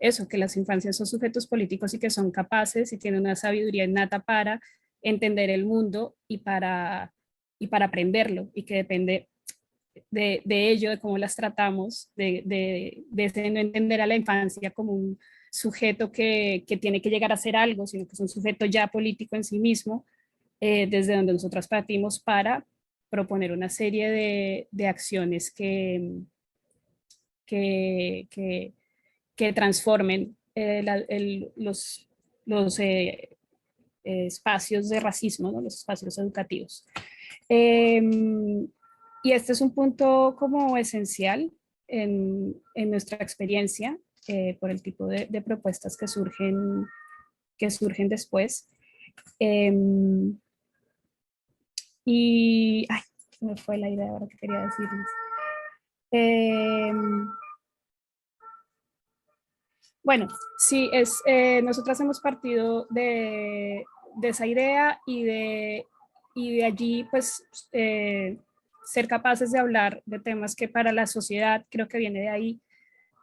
las infancias son sujetos políticos y que son capaces y tienen una sabiduría innata para entender el mundo y para aprenderlo, y que depende de ello, de cómo las tratamos, de no entender a la infancia como un sujeto que tiene que llegar a ser algo, sino que es un sujeto ya político en sí mismo, desde donde nosotras partimos para proponer una serie de acciones que transformen los espacios de racismo, ¿no? Los espacios educativos. Y este es un punto como esencial en nuestra experiencia, por el tipo de propuestas que surgen después. Y, ay, se me fue la idea ahora que quería decirles. Bueno, sí, nosotras hemos partido de esa idea y de allí, pues, ser capaces de hablar de temas que para la sociedad, creo que viene de ahí,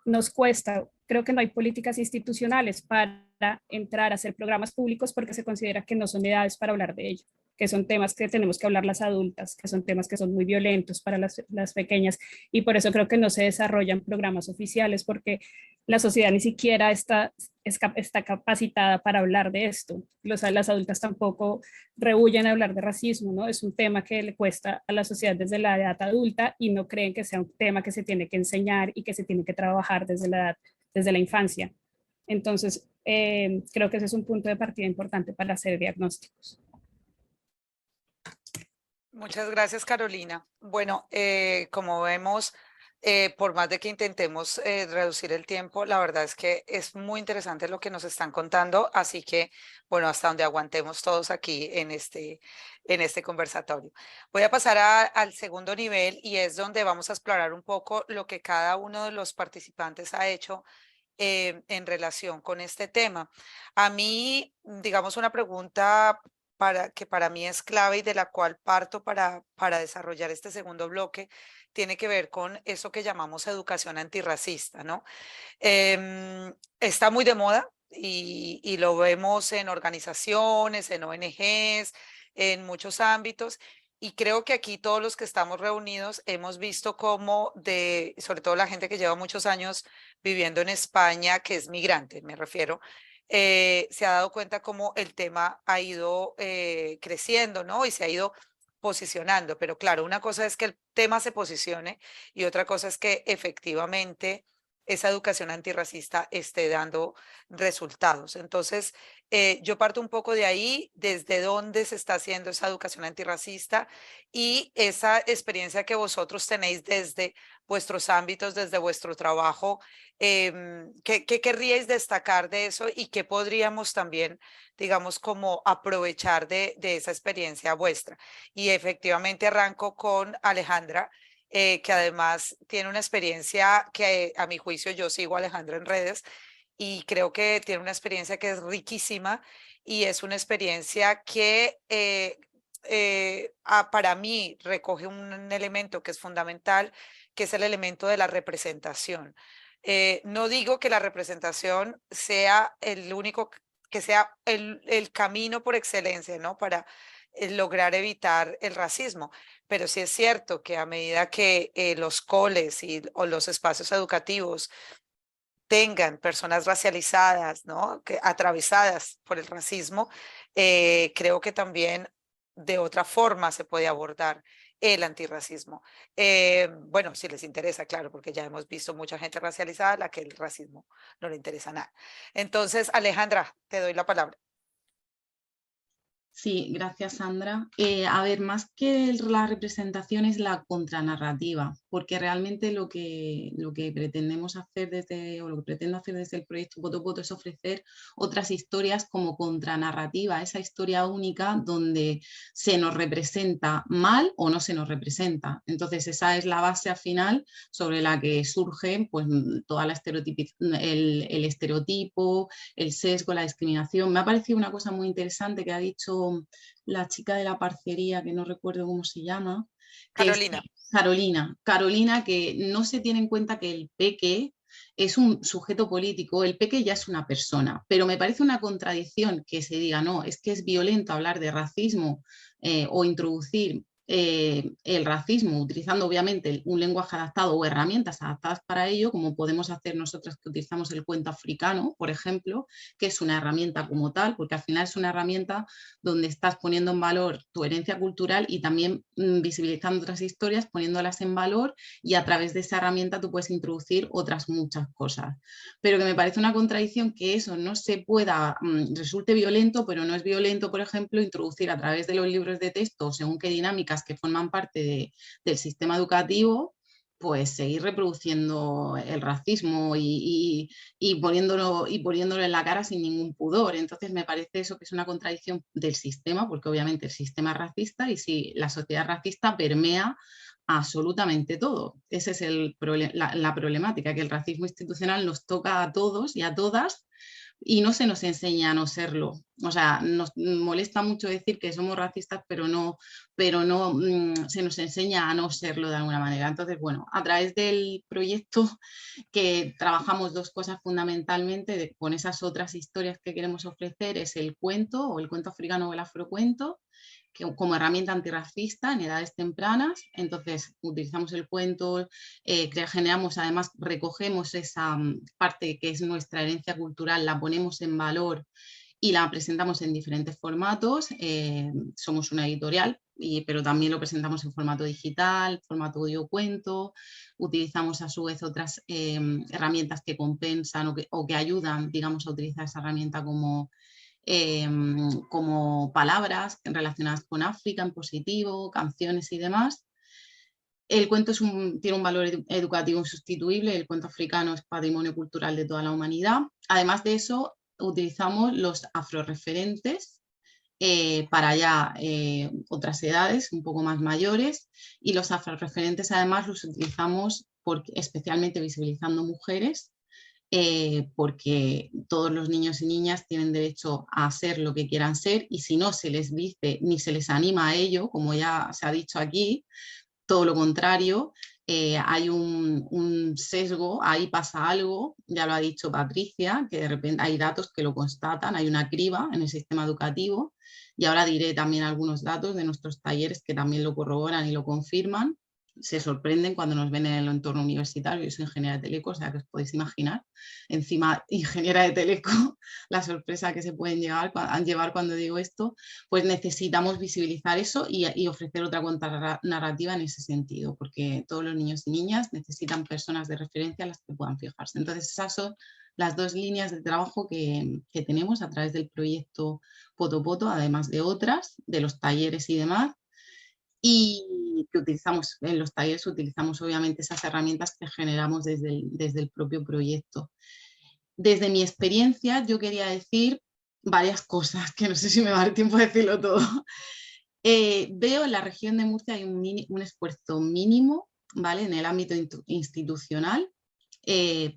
nos cuesta. Creo que no hay políticas institucionales para entrar a hacer programas públicos porque se considera que no son edades para hablar de ello, que son temas que tenemos que hablar las adultas, que son temas que son muy violentos para las pequeñas, y por eso creo que no se desarrollan programas oficiales, porque la sociedad ni siquiera está está capacitada para hablar de esto. Las adultas tampoco rehúyen a hablar de racismo, ¿no? Es un tema que le cuesta a la sociedad desde la edad adulta y no creen que sea un tema que se tiene que enseñar y que se tiene que trabajar desde la infancia. Entonces, creo que ese es un punto de partida importante para hacer diagnósticos. Muchas gracias, Carolina. Bueno, como vemos, por más de que intentemos reducir el tiempo, la verdad es que es muy interesante lo que nos están contando, así que, bueno, hasta donde aguantemos todos aquí en este conversatorio. Voy a pasar al segundo nivel y es donde vamos a explorar un poco lo que cada uno de los participantes ha hecho en relación con este tema. A mí, digamos, una pregunta que para mí es clave y de la cual parto para desarrollar este segundo bloque, tiene que ver con eso que llamamos educación antirracista, ¿no? Está muy de moda y lo vemos en organizaciones, en ONGs, en muchos ámbitos. Y creo que aquí todos los que estamos reunidos hemos visto cómo, sobre todo la gente que lleva muchos años viviendo en España, que es migrante, me refiero, se ha dado cuenta cómo el tema ha ido creciendo, ¿no? Y se ha ido posicionando. Pero claro, una cosa es que el tema se posicione y otra cosa es que efectivamente esa educación antirracista esté dando resultados. Entonces, yo parto un poco de ahí, desde dónde se está haciendo esa educación antirracista y esa experiencia que vosotros tenéis desde vuestros ámbitos, desde vuestro trabajo. ¿Qué querríais destacar de eso y qué podríamos también, digamos, como aprovechar de esa experiencia vuestra? Y efectivamente arranco con Alejandra, que además tiene una experiencia que a mi juicio yo sigo a Alejandra en redes y creo que tiene una experiencia que es riquísima y es una experiencia que para mí recoge un elemento que es fundamental, que es el elemento de la representación. No digo que la representación sea el único, que sea el camino por excelencia, ¿no? Para lograr evitar el racismo, pero sí es cierto que a medida que los coles o los espacios educativos tengan personas racializadas, ¿no? Atravesadas por el racismo, creo que también de otra forma se puede abordar el antirracismo. Bueno, si les interesa, claro, porque ya hemos visto mucha gente racializada a la que el racismo no le interesa nada. Entonces, Alejandra, te doy la palabra. Sí, gracias, Sandra. A ver, más que la representación es la contranarrativa, porque realmente lo que pretendemos hacer o lo que pretendo hacer desde el proyecto Voto Voto es ofrecer otras historias como contranarrativa, esa historia única donde se nos representa mal o no se nos representa. Entonces, esa es la base al final sobre la que surge pues, toda el estereotipo, el sesgo, la discriminación. Me ha parecido una cosa muy interesante que ha dicho la chica de la parcería, que no recuerdo cómo se llama. Carolina. Carolina, que no se tiene en cuenta que el peque es un sujeto político, el peque ya es una persona, pero me parece una contradicción que se diga, no, es que es violento hablar de racismo o introducir el racismo utilizando obviamente un lenguaje adaptado o herramientas adaptadas para ello, como podemos hacer nosotras que utilizamos el cuento africano, por ejemplo, que es una herramienta como tal, porque al final es una herramienta donde estás poniendo en valor tu herencia cultural y también visibilizando otras historias, poniéndolas en valor, y a través de esa herramienta tú puedes introducir otras muchas cosas. Pero que me parece una contradicción que eso no se pueda, resulte violento, pero no es violento, por ejemplo, introducir a través de los libros de texto, según qué dinámicas que forman parte del sistema educativo, pues seguir reproduciendo el racismo y poniéndolo en la cara sin ningún pudor. Entonces me parece eso que es una contradicción del sistema, porque obviamente el sistema es racista y si la sociedad racista permea absolutamente todo. Esa es la problemática, que el racismo institucional nos toca a todos y a todas y no se nos enseña a no serlo. O sea, nos molesta mucho decir que somos racistas, pero no se nos enseña a no serlo de alguna manera. Entonces, bueno, a través del proyecto que trabajamos dos cosas fundamentalmente con esas otras historias que queremos ofrecer, es el cuento o el cuento africano o el afrocuento, como herramienta antirracista en edades tempranas. Entonces utilizamos el cuento, generamos, además recogemos esa parte que es nuestra herencia cultural, la ponemos en valor y la presentamos en diferentes formatos. Somos una editorial, pero también lo presentamos en formato digital, formato audiocuento. Utilizamos a su vez otras herramientas que compensan o que ayudan, digamos, a utilizar esa herramienta como palabras relacionadas con África en positivo, canciones y demás. El cuento tiene un valor educativo insustituible, el cuento africano es patrimonio cultural de toda la humanidad. Además de eso, utilizamos los afroreferentes para ya otras edades un poco más mayores, y los afroreferentes además los utilizamos especialmente visibilizando mujeres, porque todos los niños y niñas tienen derecho a ser lo que quieran ser, y si no se les dice ni se les anima a ello, como ya se ha dicho aquí, todo lo contrario, hay un sesgo, ahí pasa algo, ya lo ha dicho Patricia, que de repente hay datos que lo constatan, hay una criba en el sistema educativo, y ahora diré también algunos datos de nuestros talleres que también lo corroboran y lo confirman. Se sorprenden cuando nos ven en el entorno universitario. Yo soy ingeniera de teleco, o sea que os podéis imaginar, encima ingeniera de teleco, la sorpresa que se pueden llevar cuando digo esto. Pues necesitamos visibilizar eso y ofrecer otra contranarrativa en ese sentido, porque todos los niños y niñas necesitan personas de referencia a las que puedan fijarse. Entonces esas son las dos líneas de trabajo que tenemos a través del proyecto Poto, además de otras, de los talleres y demás. Y que utilizamos en los talleres, utilizamos obviamente esas herramientas que generamos desde el propio proyecto. Desde mi experiencia yo quería decir varias cosas, que no sé si me va a dar tiempo de decirlo todo. Veo en la región de Murcia hay un esfuerzo mínimo, ¿vale?, en el ámbito institucional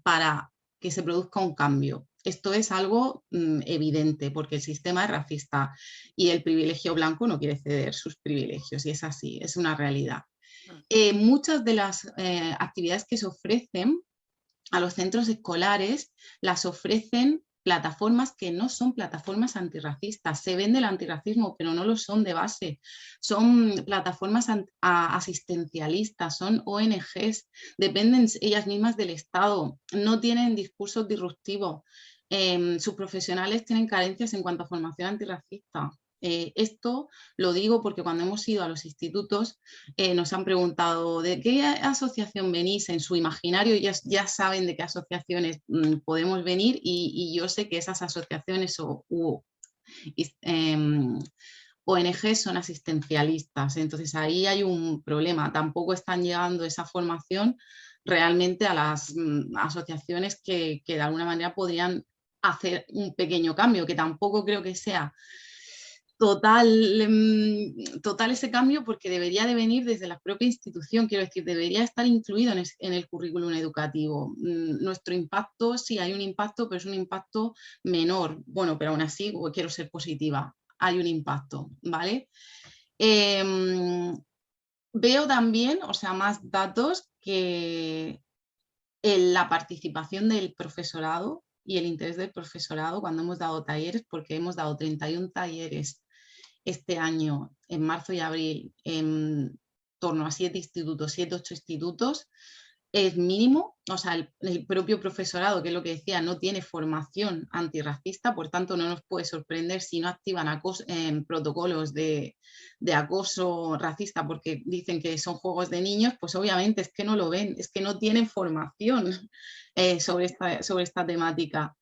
para que se produzca un cambio. Esto es algo evidente, porque el sistema es racista y el privilegio blanco no quiere ceder sus privilegios, y es así, es una realidad. Muchas de las actividades que se ofrecen a los centros escolares las ofrecen plataformas que no son plataformas antirracistas. Se vende el antirracismo, pero no lo son de base. Son plataformas asistencialistas, son ONGs, dependen ellas mismas del Estado, no tienen discursos disruptivos. Sus profesionales tienen carencias en cuanto a formación antirracista. Esto lo digo porque cuando hemos ido a los institutos nos han preguntado ¿de qué asociación venís? En su imaginario ya saben de qué asociaciones podemos venir, y yo sé que esas asociaciones ONG son asistencialistas, entonces ahí hay un problema. Tampoco están llegando esa formación realmente a las asociaciones que de alguna manera podrían hacer un pequeño cambio, que tampoco creo que sea total ese cambio, porque debería de venir desde la propia institución, quiero decir, debería estar incluido en el currículum educativo. Nuestro impacto, sí hay un impacto, pero es un impacto menor. Bueno, pero aún así quiero ser positiva, hay un impacto, ¿vale? Veo también, o sea, más datos que en la participación del profesorado y el interés del profesorado cuando hemos dado talleres, porque hemos dado 31 talleres este año, en marzo y abril, en torno a 7, 8 institutos, es mínimo. O sea, el propio profesorado, que es lo que decía, no tiene formación antirracista, por tanto no nos puede sorprender si no activan protocolos de acoso racista porque dicen que son juegos de niños. Pues obviamente es que no lo ven, es que no tienen formación sobre esta temática.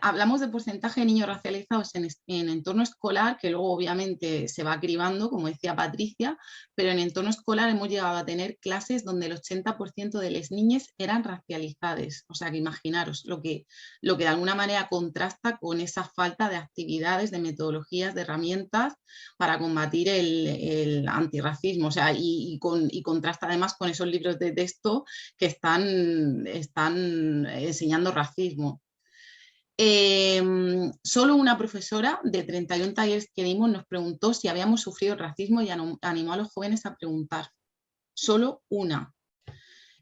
Hablamos de porcentaje de niños racializados en entorno escolar, que luego obviamente se va cribando, como decía Patricia, pero en entorno escolar hemos llegado a tener clases donde el 80% de las niñas eran racializadas. O sea que imaginaros lo que de alguna manera contrasta con esa falta de actividades, de metodologías, de herramientas para combatir el antirracismo. O sea, y contrasta además con esos libros de texto que están enseñando racismo. Solo una profesora de 31 talleres que dimos nos preguntó si habíamos sufrido racismo y animó a los jóvenes a preguntar. Solo una.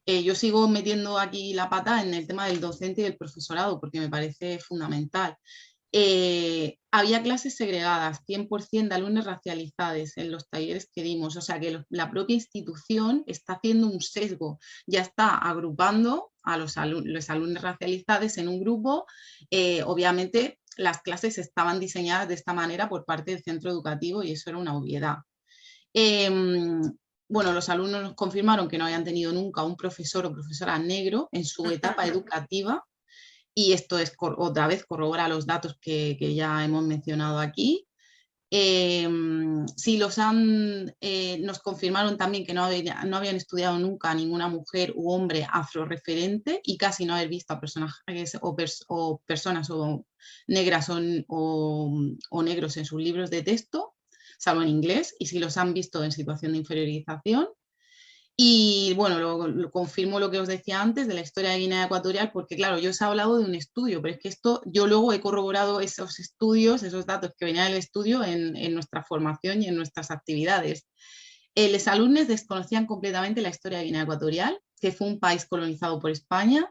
Yo sigo metiendo aquí la pata en el tema del docente y del profesorado porque me parece fundamental. había clases segregadas, 100% de alumnos racializados en los talleres que dimos, o sea que la propia institución está haciendo un sesgo, ya está agrupando a los alumnos racializados en un grupo. Obviamente las clases estaban diseñadas de esta manera por parte del centro educativo y eso era una obviedad. Bueno, los alumnos nos confirmaron que no habían tenido nunca un profesor o profesora negro en su etapa educativa. Y esto es otra vez corrobora los datos que ya hemos mencionado aquí. Si los nos confirmaron también que no habían estudiado nunca ninguna mujer u hombre afroreferente y casi no haber visto a personajes o personas negras o negros en sus libros de texto, salvo en inglés, y si los han visto en situación de inferiorización. Y bueno, lo confirmo lo que os decía antes de la historia de Guinea Ecuatorial, porque claro, yo os he hablado de un estudio, pero es que esto yo luego he corroborado esos estudios, esos datos que venían del estudio en nuestra formación y en nuestras actividades. Los alumnos desconocían completamente la historia de Guinea Ecuatorial, que fue un país colonizado por España,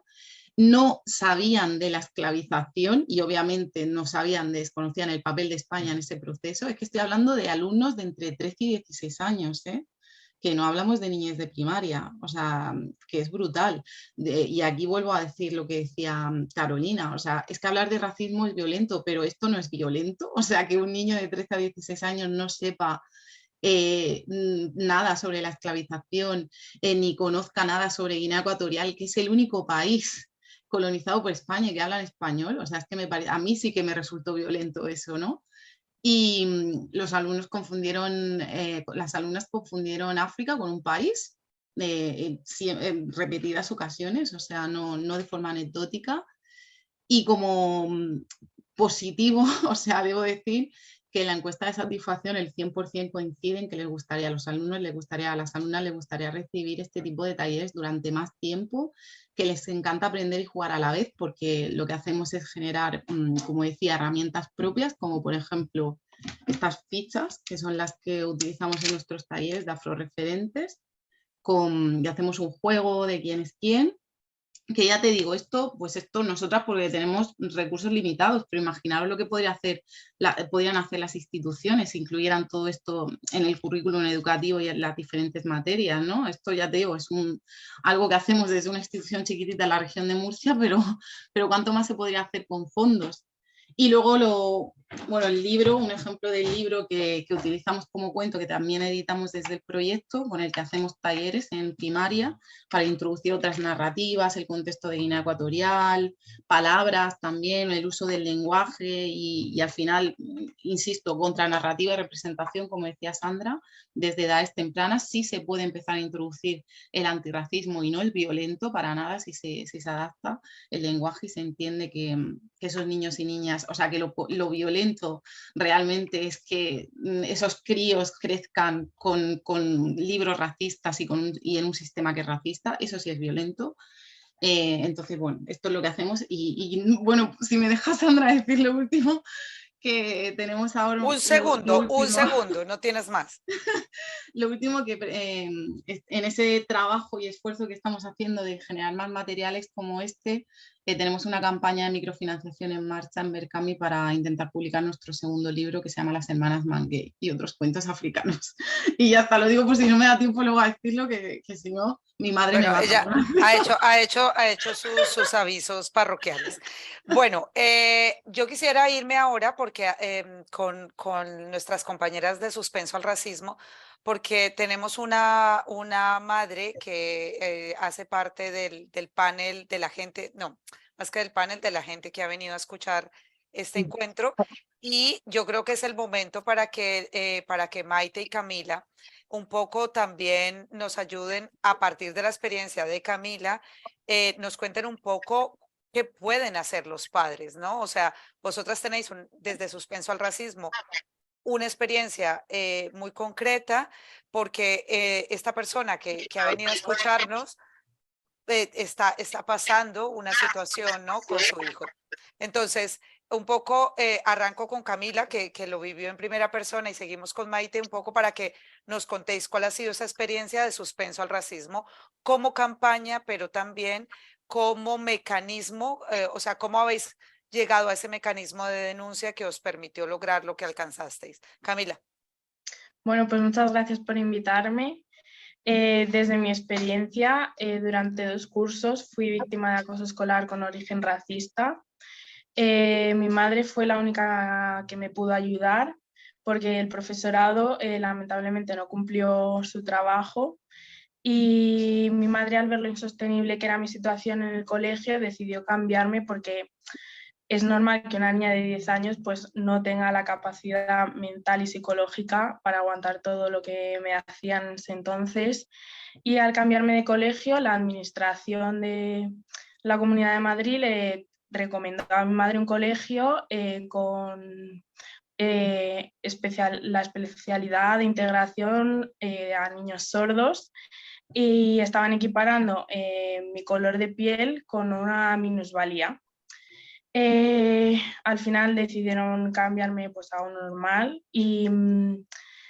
no sabían de la esclavización y obviamente no desconocían el papel de España en ese proceso. Es que estoy hablando de alumnos de entre 13 y 16 años, que no hablamos de niñez de primaria, o sea, que es brutal. Y aquí vuelvo a decir lo que decía Carolina, o sea, es que hablar de racismo es violento, pero esto no es violento, o sea, que un niño de 13 a 16 años no sepa nada sobre la esclavización, ni conozca nada sobre Guinea Ecuatorial, que es el único país colonizado por España y que hablan español, o sea, es que a mí sí que me resultó violento eso, ¿no? Y los alumnos las alumnas confundieron África con un país en repetidas ocasiones, o sea, no de forma anecdótica. Y como positivo, o sea, debo decir que en la encuesta de satisfacción el 100% coinciden que les gustaría a los alumnos, a las alumnas les gustaría recibir este tipo de talleres durante más tiempo, que les encanta aprender y jugar a la vez, porque lo que hacemos es generar, como decía, herramientas propias, como por ejemplo estas fichas, que son las que utilizamos en nuestros talleres de afroreferentes, y hacemos un juego de quién es quién, que ya te digo, esto nosotras porque tenemos recursos limitados, pero imaginaros lo que podrían hacer las instituciones si incluyeran todo esto en el currículum educativo y en las diferentes materias, ¿no? Esto ya te digo, es algo que hacemos desde una institución chiquitita en la región de Murcia, pero ¿cuánto más se podría hacer con fondos? Y luego el libro, un ejemplo del libro que utilizamos como cuento, que también editamos desde el proyecto, con el que hacemos talleres en primaria para introducir otras narrativas, el contexto de Guinea Ecuatorial, palabras también, el uso del lenguaje y al final, insisto, contra narrativa y representación, como decía Sandra, desde edades tempranas sí se puede empezar a introducir el antirracismo y no el violento para nada si se adapta el lenguaje y se entiende que esos niños y niñas, o sea, que lo violento realmente es que esos críos crezcan con libros racistas y en un sistema que es racista, eso sí es violento. Entonces, bueno, esto es lo que hacemos y bueno, si me dejas, Sandra, decir lo último, que tenemos ahora... Un segundo, no tienes más. Lo último que en ese trabajo y esfuerzo que estamos haciendo de generar más materiales como este, tenemos una campaña de microfinanciación en marcha en Berkami para intentar publicar nuestro segundo libro que se llama Las Hermanas Mangué y otros cuentos africanos. Y ya está, lo digo por si no me da tiempo luego a decirlo, que si no, mi madre me va a... Ella ha hecho sus avisos parroquiales. Bueno, yo quisiera irme ahora porque con nuestras compañeras de Suspenso al Racismo, porque tenemos una madre que hace parte del panel de la gente, no, más que del panel de la gente que ha venido a escuchar este encuentro, y yo creo que es el momento para que Maite y Camila un poco también nos ayuden a partir de la experiencia de Camila, nos cuenten un poco qué pueden hacer los padres, ¿no? O sea, vosotras tenéis desde Suspenso al Racismo una experiencia muy concreta porque esta persona que ha venido a escucharnos está pasando una situación, ¿no? Con su hijo. Entonces, un poco arranco con Camila, que lo vivió en primera persona, y seguimos con Maite un poco para que nos contéis cuál ha sido esa experiencia de Suspenso al Racismo como campaña, pero también como mecanismo, o sea, cómo habéis llegado a ese mecanismo de denuncia que os permitió lograr lo que alcanzasteis. Camila. Bueno, pues muchas gracias por invitarme. Desde mi experiencia, durante 2 cursos fui víctima de acoso escolar con origen racista. Mi madre fue la única que me pudo ayudar porque el profesorado lamentablemente no cumplió su trabajo y mi madre, al ver lo insostenible que era mi situación en el colegio, decidió cambiarme porque es normal que una niña de 10 años pues, no tenga la capacidad mental y psicológica para aguantar todo lo que me hacían en ese entonces. Y al cambiarme de colegio, la administración de la Comunidad de Madrid le recomendó a mi madre un colegio con la especialidad de integración a niños sordos y estaban equiparando mi color de piel con una minusvalía. Al final decidieron cambiarme pues, a un normal y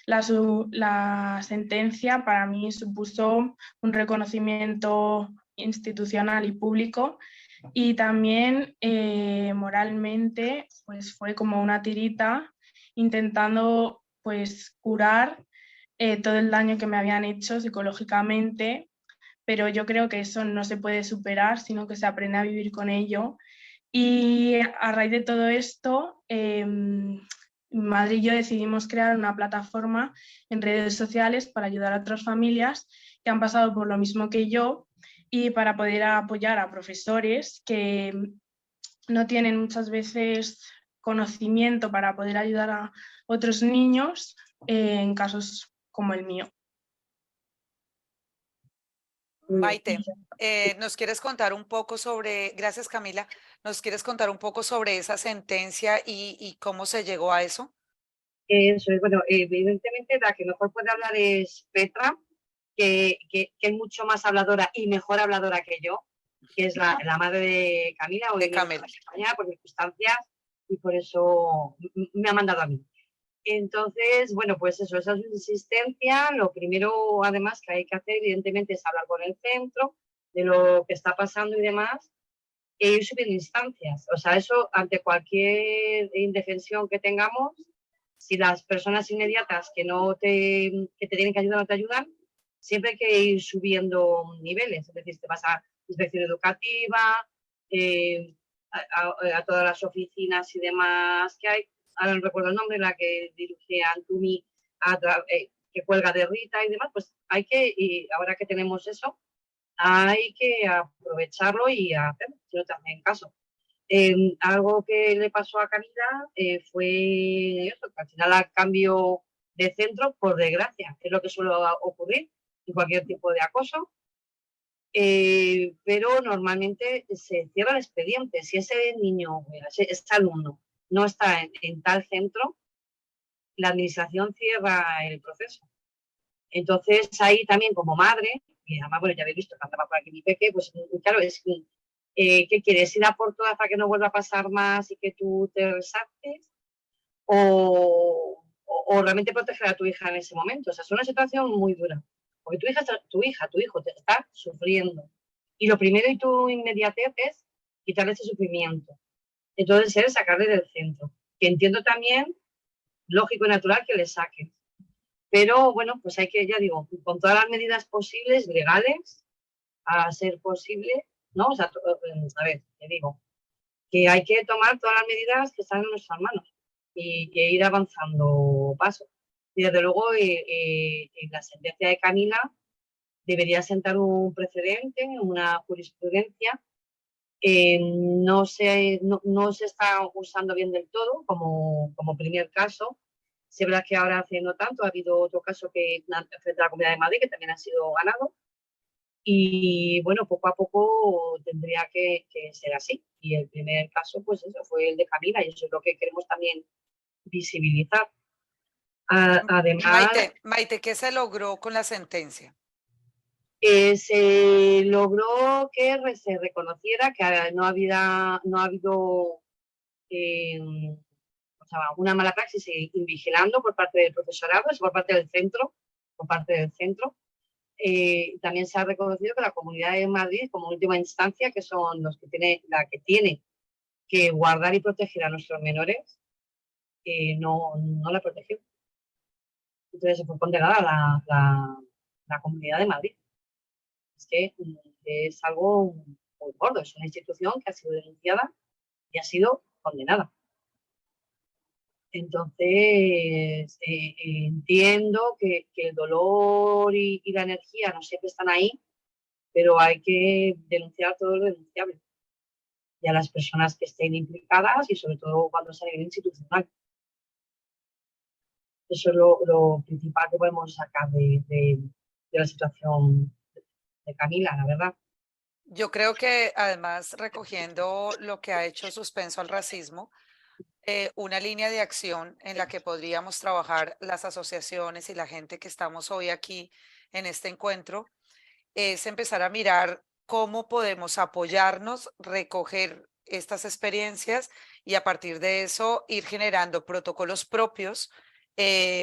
la sentencia para mí supuso un reconocimiento institucional y público y también moralmente pues, fue como una tirita intentando pues, curar todo el daño que me habían hecho psicológicamente, pero yo creo que eso no se puede superar, sino que se aprende a vivir con ello. Y a raíz de todo esto, mi madre y yo decidimos crear una plataforma en redes sociales para ayudar a otras familias que han pasado por lo mismo que yo y para poder apoyar a profesores que no tienen muchas veces conocimiento para poder ayudar a otros niños en casos como el mío. Maite, ¿nos quieres contar un poco sobre, gracias Camila, nos quieres contar un poco sobre esa sentencia y cómo se llegó a eso? Eso es, bueno, evidentemente la que mejor puede hablar es Petra, que es mucho más habladora y mejor habladora que yo, que es la madre de Camila, hoy no está en España por circunstancias y por eso me ha mandado a mí. Entonces, bueno, pues eso, esa subsistencia, lo primero además que hay que hacer evidentemente es hablar con el centro de lo que está pasando y demás e ir subiendo instancias. O sea, eso ante cualquier indefensión que tengamos, si las personas inmediatas que te tienen que ayudar no te ayudan, siempre hay que ir subiendo niveles. Es decir, te vas a inspección educativa, a todas las oficinas y demás que hay. Ahora no recuerdo el nombre, la que dirige a Antumi, que cuelga de Rita y demás, pues hay que, y ahora que tenemos eso, hay que aprovecharlo y hacerlo, si no te hacen caso. Algo que le pasó a Camila fue eso, que al final al cambio de centro, por desgracia, que es lo que suele ocurrir en cualquier tipo de acoso, pero normalmente se cierra el expediente. Si ese niño, ese alumno, no está en tal centro, la administración cierra el proceso. Entonces, ahí también como madre, y además, bueno, ya habéis visto que andaba por aquí mi peque, pues claro, es ¿qué quieres? ¿Ir a por todas para que no vuelva a pasar más y que tú te resartes? ¿O realmente proteger a tu hija en ese momento? O sea, es una situación muy dura. Porque tu hijo te está sufriendo. Y lo primero y tu inmediatez es quitarle ese sufrimiento. Entonces es sacarle del centro. Que entiendo también, lógico y natural, que le saques. Pero bueno, pues hay que, ya digo, con todas las medidas posibles, legales, a ser posible, ¿no? O sea, a ver, te digo, que hay que tomar todas las medidas que están en nuestras manos y que ir avanzando pasos. Y desde luego, la sentencia de Camila debería sentar un precedente, una jurisprudencia. No se está usando bien del todo como primer caso. Si es verdad que ahora hace no tanto ha habido otro caso que frente a la Comunidad de Madrid que también ha sido ganado. Y bueno, poco a poco tendría que ser así. Y el primer caso, pues eso, fue el de Camila y eso es lo que queremos también visibilizar. Además, Maite, ¿qué se logró con la sentencia? Se logró que se reconociera que no ha habido una mala praxis vigilando por parte del profesorado, por parte del centro. También se ha reconocido que la Comunidad de Madrid, como última instancia, que son los que tiene que guardar y proteger a nuestros menores no la protegió. Entonces se fue condenada la Comunidad de Madrid. Es que es algo muy gordo, es una institución que ha sido denunciada y ha sido condenada. Entonces, entiendo que el dolor y la energía no siempre están ahí, pero hay que denunciar todo lo denunciable y a las personas que estén implicadas y sobre todo cuando es a nivel institucional. Eso es lo principal que podemos sacar de la situación de Camila, la verdad. Yo creo que además recogiendo lo que ha hecho Suspenso al Racismo, una línea de acción en la que podríamos trabajar las asociaciones y la gente que estamos hoy aquí en este encuentro es empezar a mirar cómo podemos apoyarnos, recoger estas experiencias y a partir de eso ir generando protocolos propios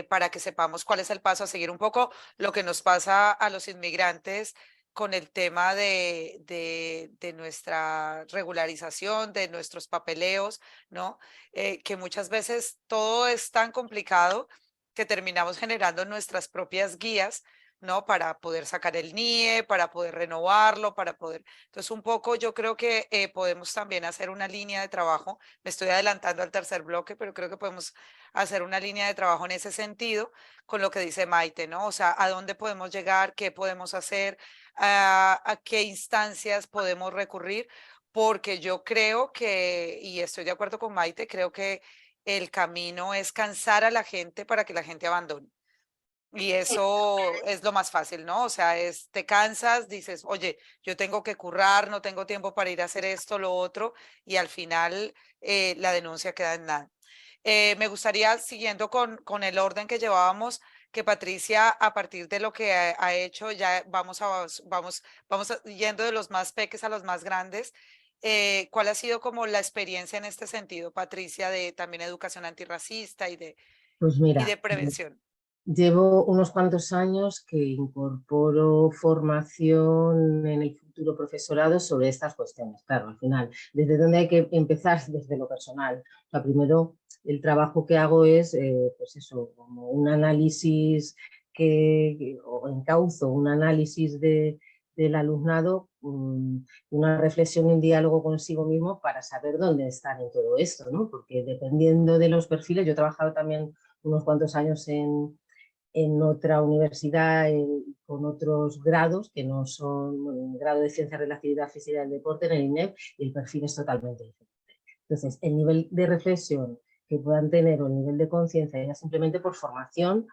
para que sepamos cuál es el paso a seguir. Un poco lo que nos pasa a los inmigrantes con el tema de nuestra regularización, de nuestros papeleos, ¿no? Que muchas veces todo es tan complicado que terminamos generando nuestras propias guías, ¿no? Para poder sacar el NIE, para poder renovarlo, para poder... Entonces, un poco yo creo que podemos también hacer una línea de trabajo. Me estoy adelantando al tercer bloque, pero creo que podemos hacer una línea de trabajo en ese sentido con lo que dice Maite, ¿no? O sea, ¿a dónde podemos llegar? ¿Qué podemos hacer? ¿A qué instancias podemos recurrir? Porque yo creo que, y estoy de acuerdo con Maite, creo que el camino es cansar a la gente para que la gente abandone. Y eso es lo más fácil, ¿no? O sea, te cansas, dices, oye, yo tengo que currar, no tengo tiempo para ir a hacer esto, lo otro, y al final la denuncia queda en nada. Me gustaría, siguiendo con el orden que llevábamos, que Patricia, a partir de lo que ha hecho, ya vamos yendo de los más peques a los más grandes. ¿Cuál ha sido como la experiencia en este sentido, Patricia, de también educación antirracista Pues y mira, de prevención? llevo unos cuantos años que incorporo formación en el futuro profesorado sobre estas cuestiones. Claro, al final, ¿desde dónde hay que empezar? Desde lo personal. O sea, primero, el trabajo que hago es, pues eso, como un análisis o encauzo un análisis del alumnado, una reflexión y un diálogo consigo mismo para saber dónde están en todo esto, ¿no? Porque dependiendo de los perfiles, yo he trabajado también unos cuantos años en otra universidad con otros grados que no son, bueno, el grado de Ciencias, Relatividad Física y del Deporte en el INEF, y el perfil es totalmente diferente. Entonces, el nivel de reflexión que puedan tener o el nivel de conciencia, ya simplemente por formación,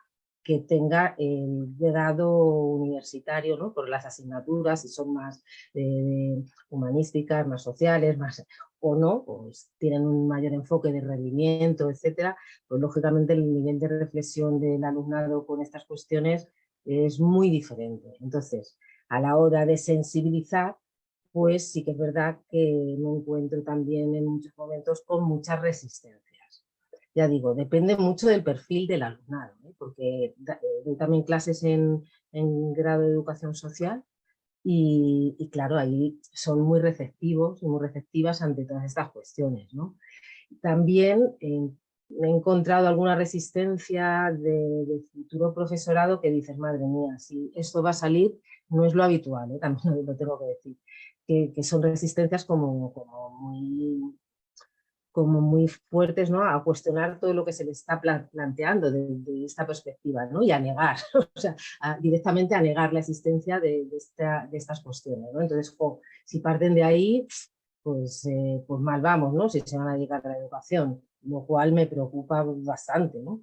que tenga el grado universitario, ¿no? Por las asignaturas, si son más humanísticas, más sociales, más o no, pues tienen un mayor enfoque de rendimiento, etcétera, pues lógicamente el nivel de reflexión del alumnado con estas cuestiones es muy diferente. Entonces, a la hora de sensibilizar, pues sí que es verdad que me encuentro también en muchos momentos con muchas resistencias. Ya digo, depende mucho del perfil del alumnado, ¿eh? Porque doy también clases en grado de educación social y claro, ahí son muy receptivos y muy receptivas ante todas estas cuestiones, ¿no? También he encontrado alguna resistencia de futuro profesorado que dices, madre mía, si esto va a salir, no es lo habitual, ¿eh? También lo tengo que decir, que son resistencias como muy fuertes, ¿no? A cuestionar todo lo que se le está planteando desde esta perspectiva, ¿no? Y a negar, o sea, directamente a negar la existencia de estas cuestiones, ¿no? Entonces, si parten de ahí, pues mal vamos, ¿no? Si se van a dedicar a la educación, lo cual me preocupa bastante, ¿no?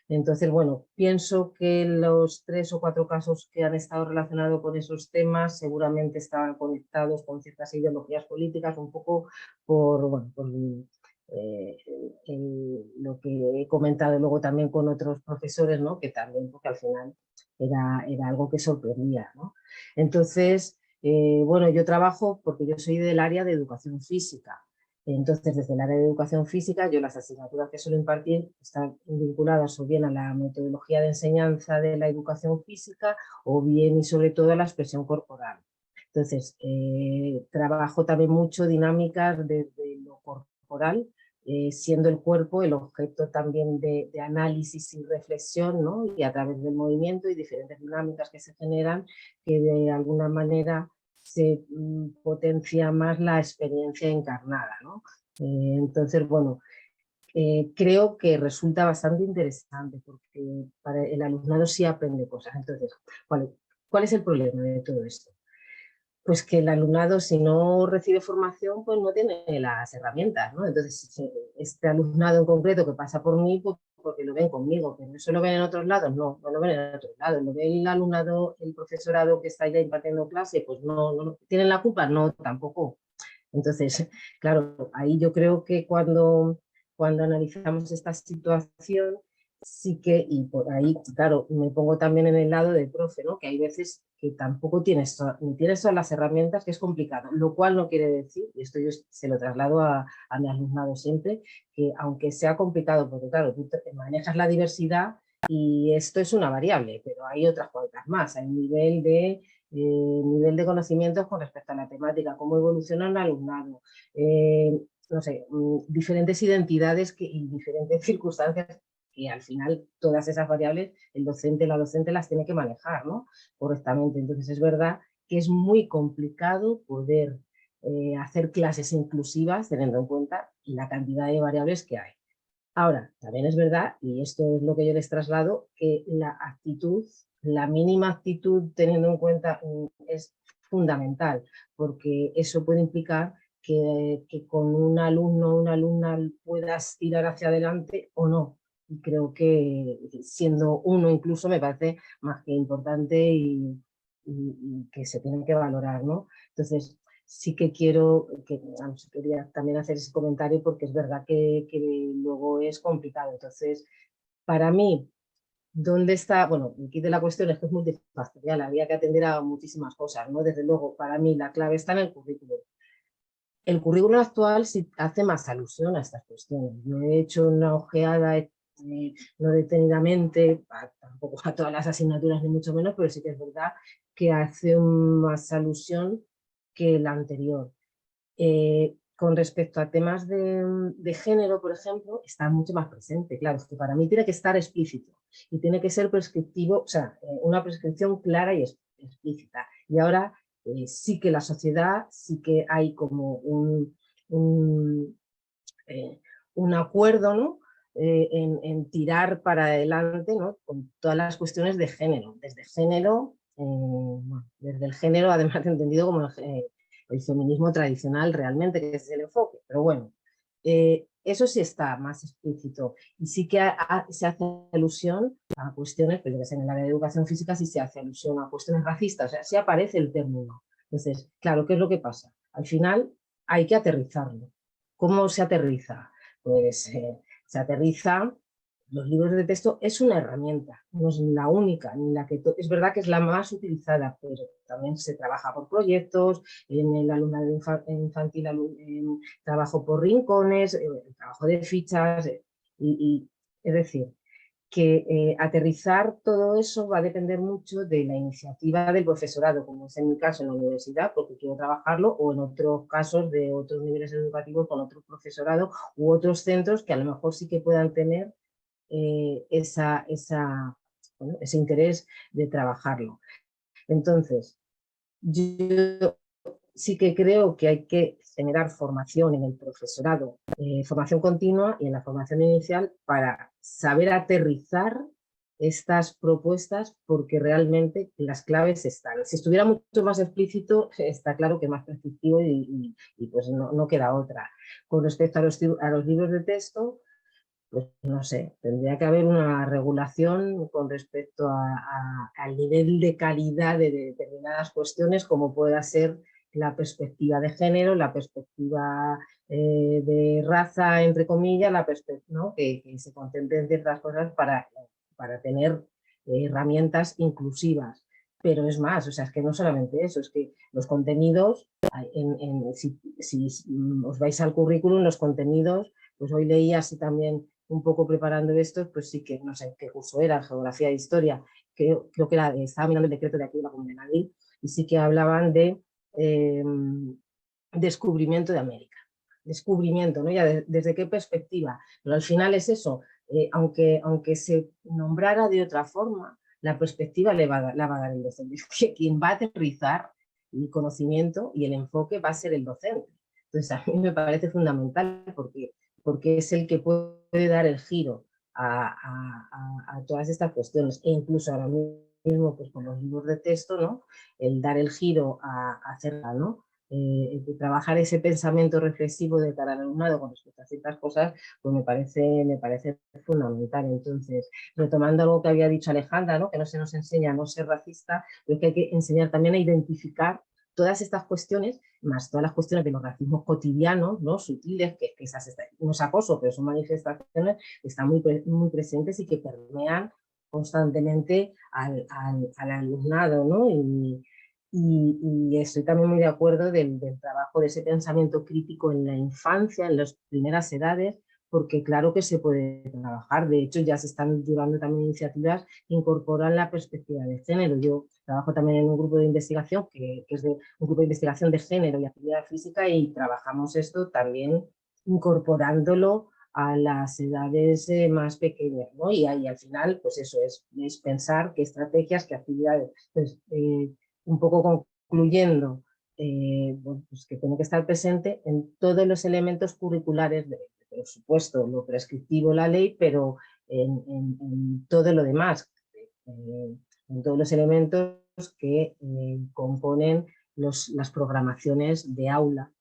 Entonces, bueno, pienso que los 3 o 4 casos que han estado relacionados con esos temas seguramente estaban conectados con ciertas ideologías políticas, un poco por lo que he comentado luego también con otros profesores, ¿no? Que también, porque al final era algo que sorprendía, ¿no? Entonces, bueno, yo trabajo porque yo soy del área de educación física. Entonces, desde el área de educación física, yo las asignaturas que suelo impartir están vinculadas o bien a la metodología de enseñanza de la educación física o bien y sobre todo a la expresión corporal. Entonces, trabajo también mucho dinámicas desde lo corporal corporal, siendo el cuerpo el objeto también de análisis y reflexión, ¿no? Y a través del movimiento y diferentes dinámicas que se generan, que de alguna manera se potencia más la experiencia encarnada, ¿no? Entonces, bueno, creo que resulta bastante interesante porque para el alumnado sí aprende cosas. Entonces, ¿cuál es el problema de todo esto? Pues que el alumnado, si no recibe formación, pues no tiene las herramientas, ¿no? Entonces, este alumnado en concreto que pasa por mí, pues porque lo ven conmigo, pero eso lo ven en otros lados, no lo ven en otros lados. ¿Lo ve el alumnado, el profesorado que está ya impartiendo clase? Pues no. ¿Tienen la culpa? No, tampoco. Entonces, claro, ahí yo creo que cuando analizamos esta situación, sí que, y por ahí, claro, me pongo también en el lado del profe, ¿no? Que hay veces que tampoco ni tienes todas las herramientas, que es complicado, lo cual no quiere decir, y esto yo se lo traslado a mi alumnado siempre, que aunque sea complicado, porque claro, tú manejas la diversidad y esto es una variable, pero hay otras cuantas más, hay un nivel de conocimientos con respecto a la temática, cómo evoluciona el alumnado, no sé, diferentes identidades y diferentes circunstancias que al final todas esas variables el docente, la docente las tiene que manejar, ¿no? Correctamente. Entonces es verdad que es muy complicado poder hacer clases inclusivas teniendo en cuenta la cantidad de variables que hay. Ahora, también es verdad, y esto es lo que yo les traslado, que la actitud, la mínima actitud teniendo en cuenta es fundamental, porque eso puede implicar que con un alumno o una alumna puedas tirar hacia adelante o no. Y creo que siendo uno incluso me parece más que importante y que se tiene que valorar, ¿no? Entonces, sí que quería también hacer ese comentario porque es verdad que luego es complicado. Entonces, para mí, ¿dónde está? Bueno, aquí de la cuestión es que es multifactorial, había que atender a muchísimas cosas, ¿no? Desde luego, para mí la clave está en el currículum. El currículum actual sí hace más alusión a estas cuestiones. Yo he hecho una ojeada, no detenidamente, tampoco a todas las asignaturas ni mucho menos, pero sí que es verdad que hace más alusión que el anterior. Con respecto a temas de género, por ejemplo, está mucho más presente. Claro, es que para mí tiene que estar explícito y tiene que ser prescriptivo, o sea, una prescripción clara y explícita. Y ahora sí que la sociedad, sí que hay como un acuerdo, ¿no? En tirar para adelante, ¿no? Con todas las cuestiones de género. Desde género, desde el género, además entendido como el feminismo tradicional realmente, que es el enfoque. Pero bueno, eso sí está más explícito y sí que se hace alusión a cuestiones, pero en el área de educación física sí se hace alusión a cuestiones racistas, o sea, sí aparece el término. Entonces, claro, ¿qué es lo que pasa? Al final hay que aterrizarlo. ¿Cómo se aterriza? Pues se aterriza, los libros de texto es una herramienta, no es la única, ni la que es verdad que es la más utilizada, pero también se trabaja por proyectos, en el alumnado infantil trabajo por rincones, el trabajo de fichas, es decir, que aterrizar todo eso va a depender mucho de la iniciativa del profesorado, como es en mi caso en la universidad, porque quiero trabajarlo, o en otros casos de otros niveles educativos con otro profesorado u otros centros que a lo mejor sí que puedan tener ese interés de trabajarlo. Entonces, yo sí que creo que hay que generar formación en el profesorado, formación continua y en la formación inicial para saber aterrizar estas propuestas porque realmente las claves están. Si estuviera mucho más explícito, está claro que es más prescriptivo y pues no queda otra. Con respecto a los libros de texto, pues no sé, tendría que haber una regulación con respecto al nivel de calidad de determinadas cuestiones, como pueda ser la perspectiva de género, la perspectiva de raza, entre comillas, ¿no? que se contemplen ciertas cosas para tener herramientas inclusivas. Pero es más, o sea, es que no solamente eso, es que los contenidos, si os vais al currículum, los contenidos, pues hoy leí así también un poco preparando esto, pues sí que no sé qué curso era, geografía e historia, creo que estaba mirando el decreto de aquí de la Comunidad de Madrid, y sí que hablaban de descubrimiento de América. descubrimiento, ¿no? Ya desde qué perspectiva. Pero al final es eso, aunque se nombrara de otra forma, la perspectiva la va a dar el docente. Que quien va a aterrizar el conocimiento y el enfoque va a ser el docente. Entonces, a mí me parece fundamental porque es el que puede dar el giro a todas estas cuestiones. E incluso ahora mismo, pues con los libros de texto, ¿no? El dar el giro a hacerla, ¿no? Trabajar ese pensamiento reflexivo de cara al alumnado con respecto a ciertas cosas, pues me parece fundamental. Entonces, retomando algo que había dicho Alejandra, ¿no? Que no se nos enseña a no ser racista, pero que hay que enseñar también a identificar todas estas cuestiones, más todas las cuestiones de los racismos cotidianos, ¿no? Sutiles, que esas no es acoso, pero son manifestaciones que están muy presentes y que permean constantemente al alumnado, ¿no? Y estoy también muy de acuerdo del trabajo de ese pensamiento crítico en la infancia, en las primeras edades, porque claro que se puede trabajar. De hecho, ya se están llevando también iniciativas que incorporan la perspectiva de género. Yo trabajo también en un grupo de investigación que es un grupo de investigación de género y actividad física, y trabajamos esto también incorporándolo a las edades más pequeñas, ¿no? Y ahí al final, pues eso es pensar qué estrategias, qué actividades. Pues, un poco concluyendo, bueno, pues que tiene que estar presente en todos los elementos curriculares, por supuesto, lo prescriptivo, la ley, pero en todo lo demás, en todos los elementos que componen las programaciones de aula,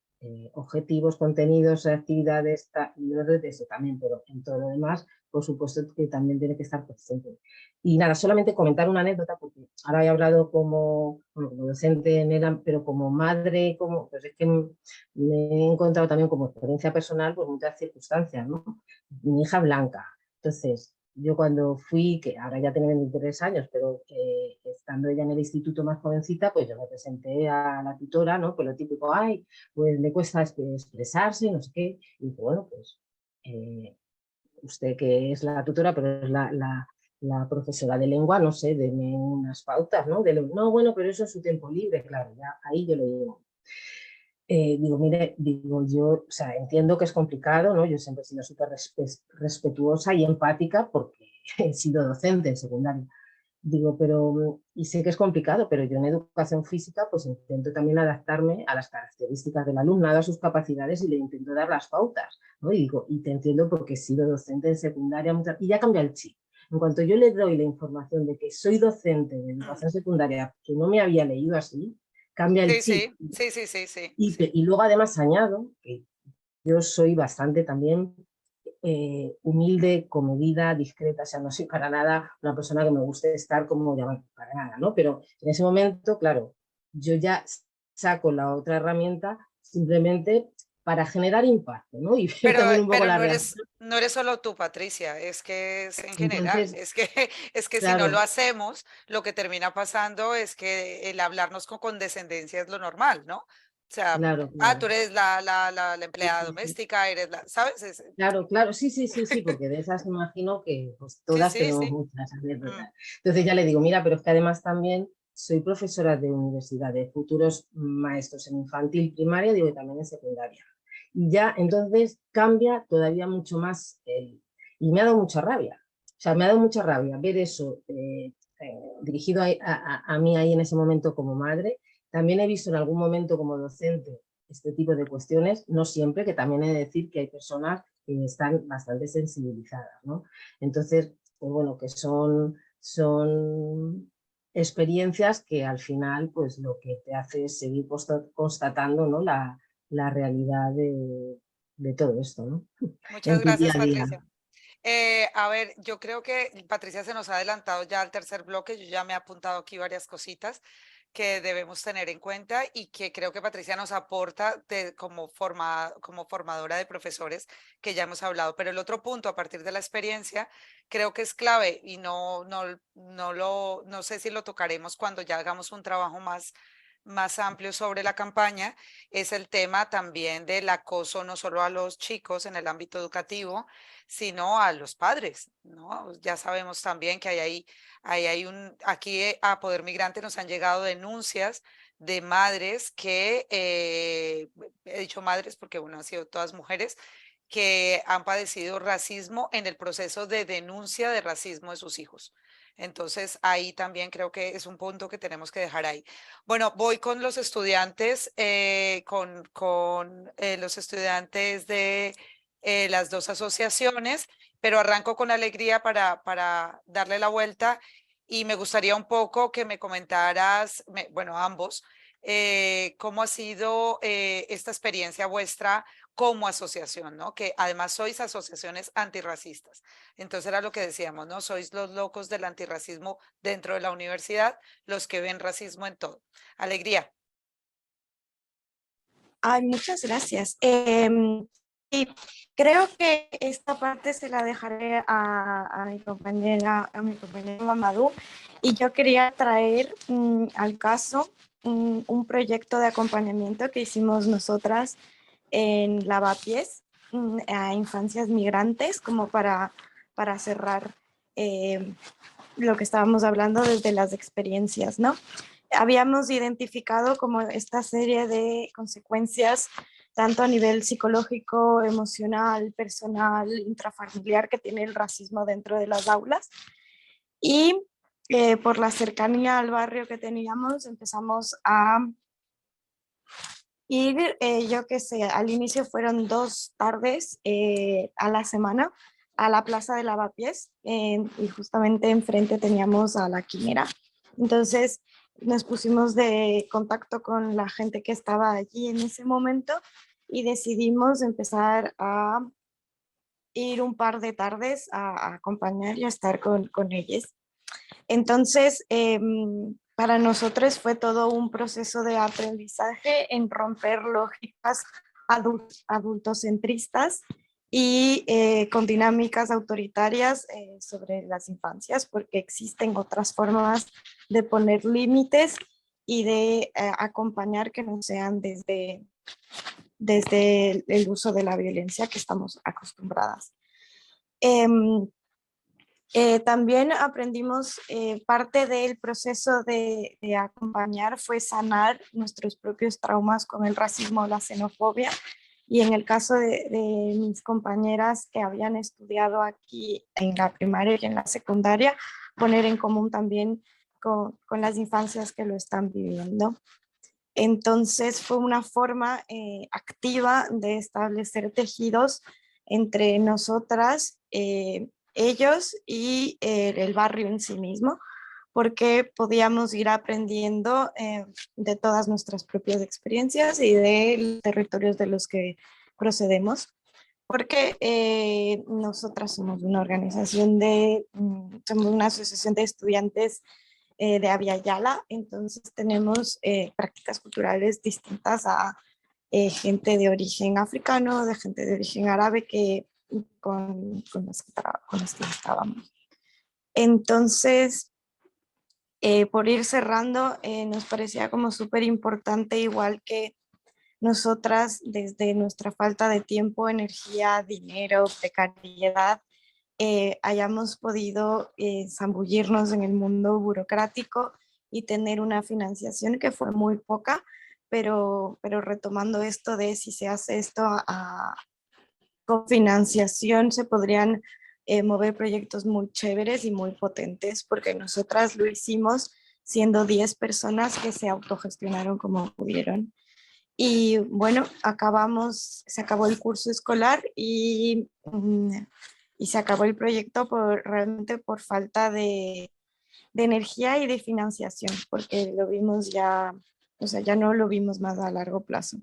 objetivos, contenidos, actividades, libros de texto también, pero en todo lo demás, por supuesto que también tiene que estar presente. Y nada, solamente comentar una anécdota, porque ahora he hablado como docente en ELA, pero como madre, pues es que me he encontrado también como experiencia personal pues muchas circunstancias, ¿no? Mi hija Blanca, entonces yo cuando fui, que ahora ya tiene 23 años, pero estando ella en el instituto más jovencita, pues yo me presenté a la tutora, ¿no? Pues lo típico, ay, pues le cuesta expresarse, no sé qué, y dije, bueno, pues usted que es la tutora, pero es la profesora de lengua, no sé, deme unas pautas, ¿no? No, bueno, pero eso es su tiempo libre, claro, ya ahí yo lo digo. Digo, mire, digo yo, o sea, entiendo que es complicado, ¿no? Yo siempre he sido súper respetuosa y empática porque he sido docente en secundaria. Digo, pero, y sé que es complicado, pero yo en educación física pues intento también adaptarme a las características del alumnado, a sus capacidades, y le intento dar las pautas, ¿no? Y digo, y te entiendo porque he sido docente en secundaria, y ya cambia el chip. En cuanto yo le doy la información de que soy docente de educación secundaria, que no me había leído así, cambia el chip. Sí. Y luego además añado que yo soy bastante también humilde, comedida, discreta, o sea, no soy para nada una persona que me guste estar como llamar, para nada, ¿no? Pero en ese momento, claro, yo ya saco la otra herramienta simplemente para generar impacto, ¿no? Y ver también un poco la reacción. No eres solo tú, Patricia, es que es en general, Entonces, es que claro, si no lo hacemos, lo que termina pasando es que el hablarnos con condescendencia es lo normal, ¿no? O sea, claro. tú eres la empleada Sí. doméstica, eres ¿sabes? Claro, sí, porque de esas imagino que pues, todas Sí. tenemos muchas anécdotas. Entonces ya le digo, mira, pero es que además también soy profesora de universidad, de futuros maestros en infantil, primaria, digo, y también en secundaria. Y ya entonces cambia todavía mucho más y me ha dado mucha rabia. O sea, me ha dado mucha rabia ver eso dirigido a mí ahí en ese momento como madre. También he visto en algún momento como docente este tipo de cuestiones, no siempre, que también he de decir que hay personas que están bastante sensibilizadas, ¿no? Entonces, pues bueno, que son experiencias que al final, pues lo que te hace es seguir constatando, ¿no? la realidad de todo esto, ¿no? Muchas En tu día gracias, a día. Patricia. A ver, yo creo que Patricia se nos ha adelantado ya al tercer bloque. Yo ya me he apuntado aquí varias cositas que debemos tener en cuenta y que creo que Patricia nos aporta como formadora de profesores, que ya hemos hablado. Pero el otro punto, a partir de la experiencia, creo que es clave y no sé si lo tocaremos cuando ya hagamos un trabajo más amplio sobre la campaña, es el tema también del acoso, no solo a los chicos en el ámbito educativo, sino a los padres, ¿no? Ya sabemos también que aquí a Poder Migrante nos han llegado denuncias de madres que, he dicho madres porque bueno, han sido todas mujeres, que han padecido racismo en el proceso de denuncia de racismo de sus hijos. Entonces, ahí también creo que es un punto que tenemos que dejar ahí. Bueno, voy con los estudiantes, con los estudiantes de las dos asociaciones, pero arranco con alegría para darle la vuelta y me gustaría un poco que me comentaras, bueno, ambos, cómo ha sido esta experiencia vuestra como asociación, ¿no? Que además sois asociaciones antirracistas. Entonces era lo que decíamos, ¿no? Sois los locos del antirracismo dentro de la universidad, los que ven racismo en todo. Alegría. Ay, muchas gracias. Y creo que esta parte se la dejaré a mi compañera Mamadou. Y yo quería traer al caso un proyecto de acompañamiento que hicimos nosotras en Lavapiés a infancias migrantes, como para cerrar lo que estábamos hablando desde las experiencias, ¿no? Habíamos identificado como esta serie de consecuencias, tanto a nivel psicológico, emocional, personal, intrafamiliar, que tiene el racismo dentro de las aulas. Y por la cercanía al barrio que teníamos, empezamos a ir, yo qué sé, al inicio fueron 2 tardes a la semana a la Plaza de Lavapiés y justamente enfrente teníamos a la Quimera. Entonces nos pusimos de contacto con la gente que estaba allí en ese momento y decidimos empezar a ir un par de tardes a acompañar y a estar con ellos. Entonces, para nosotros fue todo un proceso de aprendizaje en romper lógicas adultocentristas y con dinámicas autoritarias sobre las infancias, porque existen otras formas de poner límites y de acompañar que no sean desde el uso de la violencia que estamos acostumbradas. También aprendimos, parte del proceso de acompañar fue sanar nuestros propios traumas con el racismo o la xenofobia. Y en el caso de mis compañeras que habían estudiado aquí en la primaria y en la secundaria, poner en común también con las infancias que lo están viviendo. Entonces fue una forma activa de establecer tejidos entre nosotras, ellos y el barrio en sí mismo, porque podíamos ir aprendiendo de todas nuestras propias experiencias y de los territorios de los que procedemos, porque nosotras somos una organización somos una asociación de estudiantes de Avia Yala, entonces tenemos prácticas culturales distintas a gente de origen africano, de gente de origen árabe con las que estábamos. Entonces, por ir cerrando, nos parecía como súper importante, igual que nosotras, desde nuestra falta de tiempo, energía, dinero, precariedad, hayamos podido zambullirnos en el mundo burocrático y tener una financiación que fue muy poca, pero retomando esto de si se hace esto con financiación, se podrían mover proyectos muy chéveres y muy potentes, porque nosotras lo hicimos siendo 10 personas que se autogestionaron como pudieron. Y bueno, se acabó el curso escolar y se acabó el proyecto realmente por falta de energía y de financiación, porque lo vimos ya, o sea, ya no lo vimos más a largo plazo.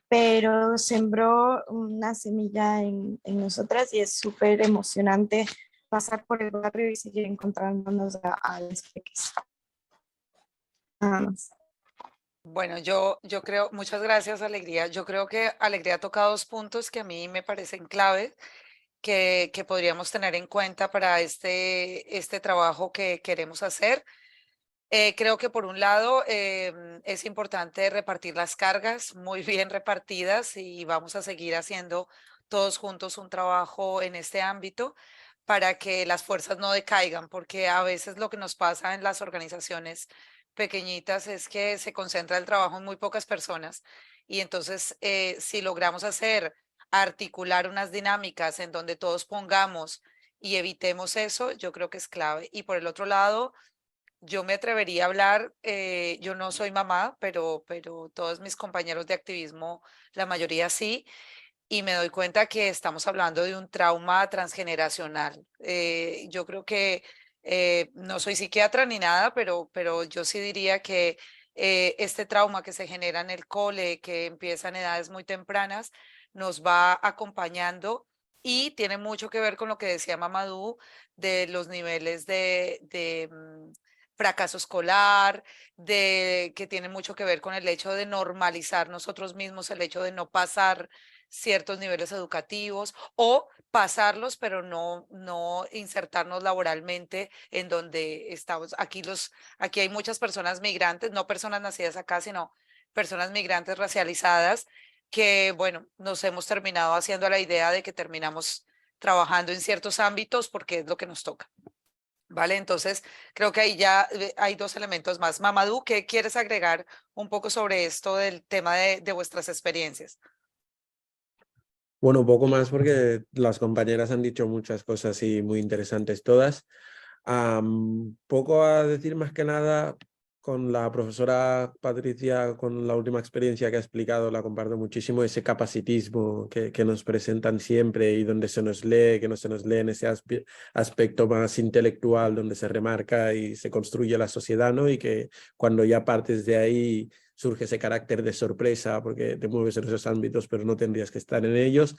Pero sembró una semilla en nosotras y es súper emocionante pasar por el barrio y seguir encontrándonos a las pequeñas. Nada más. Bueno, yo creo, muchas gracias, Alegría. Yo creo que Alegría ha tocado 2 puntos que a mí me parecen claves que podríamos tener en cuenta para este trabajo que queremos hacer. Creo que por un lado es importante repartir las cargas muy bien repartidas y vamos a seguir haciendo todos juntos un trabajo en este ámbito para que las fuerzas no decaigan, porque a veces lo que nos pasa en las organizaciones pequeñitas es que se concentra el trabajo en muy pocas personas y entonces si logramos articular unas dinámicas en donde todos pongamos y evitemos eso, yo creo que es clave. Y por el otro lado, yo me atrevería a hablar, yo no soy mamá, pero todos mis compañeros de activismo, la mayoría sí, y me doy cuenta que estamos hablando de un trauma transgeneracional. Yo creo que no soy psiquiatra ni nada, pero yo sí diría que este trauma que se genera en el cole, que empieza en edades muy tempranas, nos va acompañando y tiene mucho que ver con lo que decía Mamadou de los niveles de fracaso escolar, que tiene mucho que ver con el hecho de normalizar nosotros mismos, el hecho de no pasar ciertos niveles educativos o pasarlos, pero no insertarnos laboralmente en donde estamos. Aquí hay muchas personas migrantes, no personas nacidas acá, sino personas migrantes racializadas que, bueno, nos hemos terminado haciendo la idea de que terminamos trabajando en ciertos ámbitos porque es lo que nos toca. ¿Vale? Entonces, creo que ahí ya hay dos elementos más. Mamadou, ¿qué quieres agregar un poco sobre esto del tema de vuestras experiencias? Bueno, poco más porque las compañeras han dicho muchas cosas y muy interesantes todas. Poco a decir más que nada con la profesora Patricia, con la última experiencia que ha explicado, la comparto muchísimo, ese capacitismo que nos presentan siempre y donde se nos lee, que no se nos lee en ese aspecto más intelectual, donde se remarca y se construye la sociedad, ¿no? Y que cuando ya partes de ahí surge ese carácter de sorpresa porque te mueves en esos ámbitos, pero no tendrías que estar en ellos.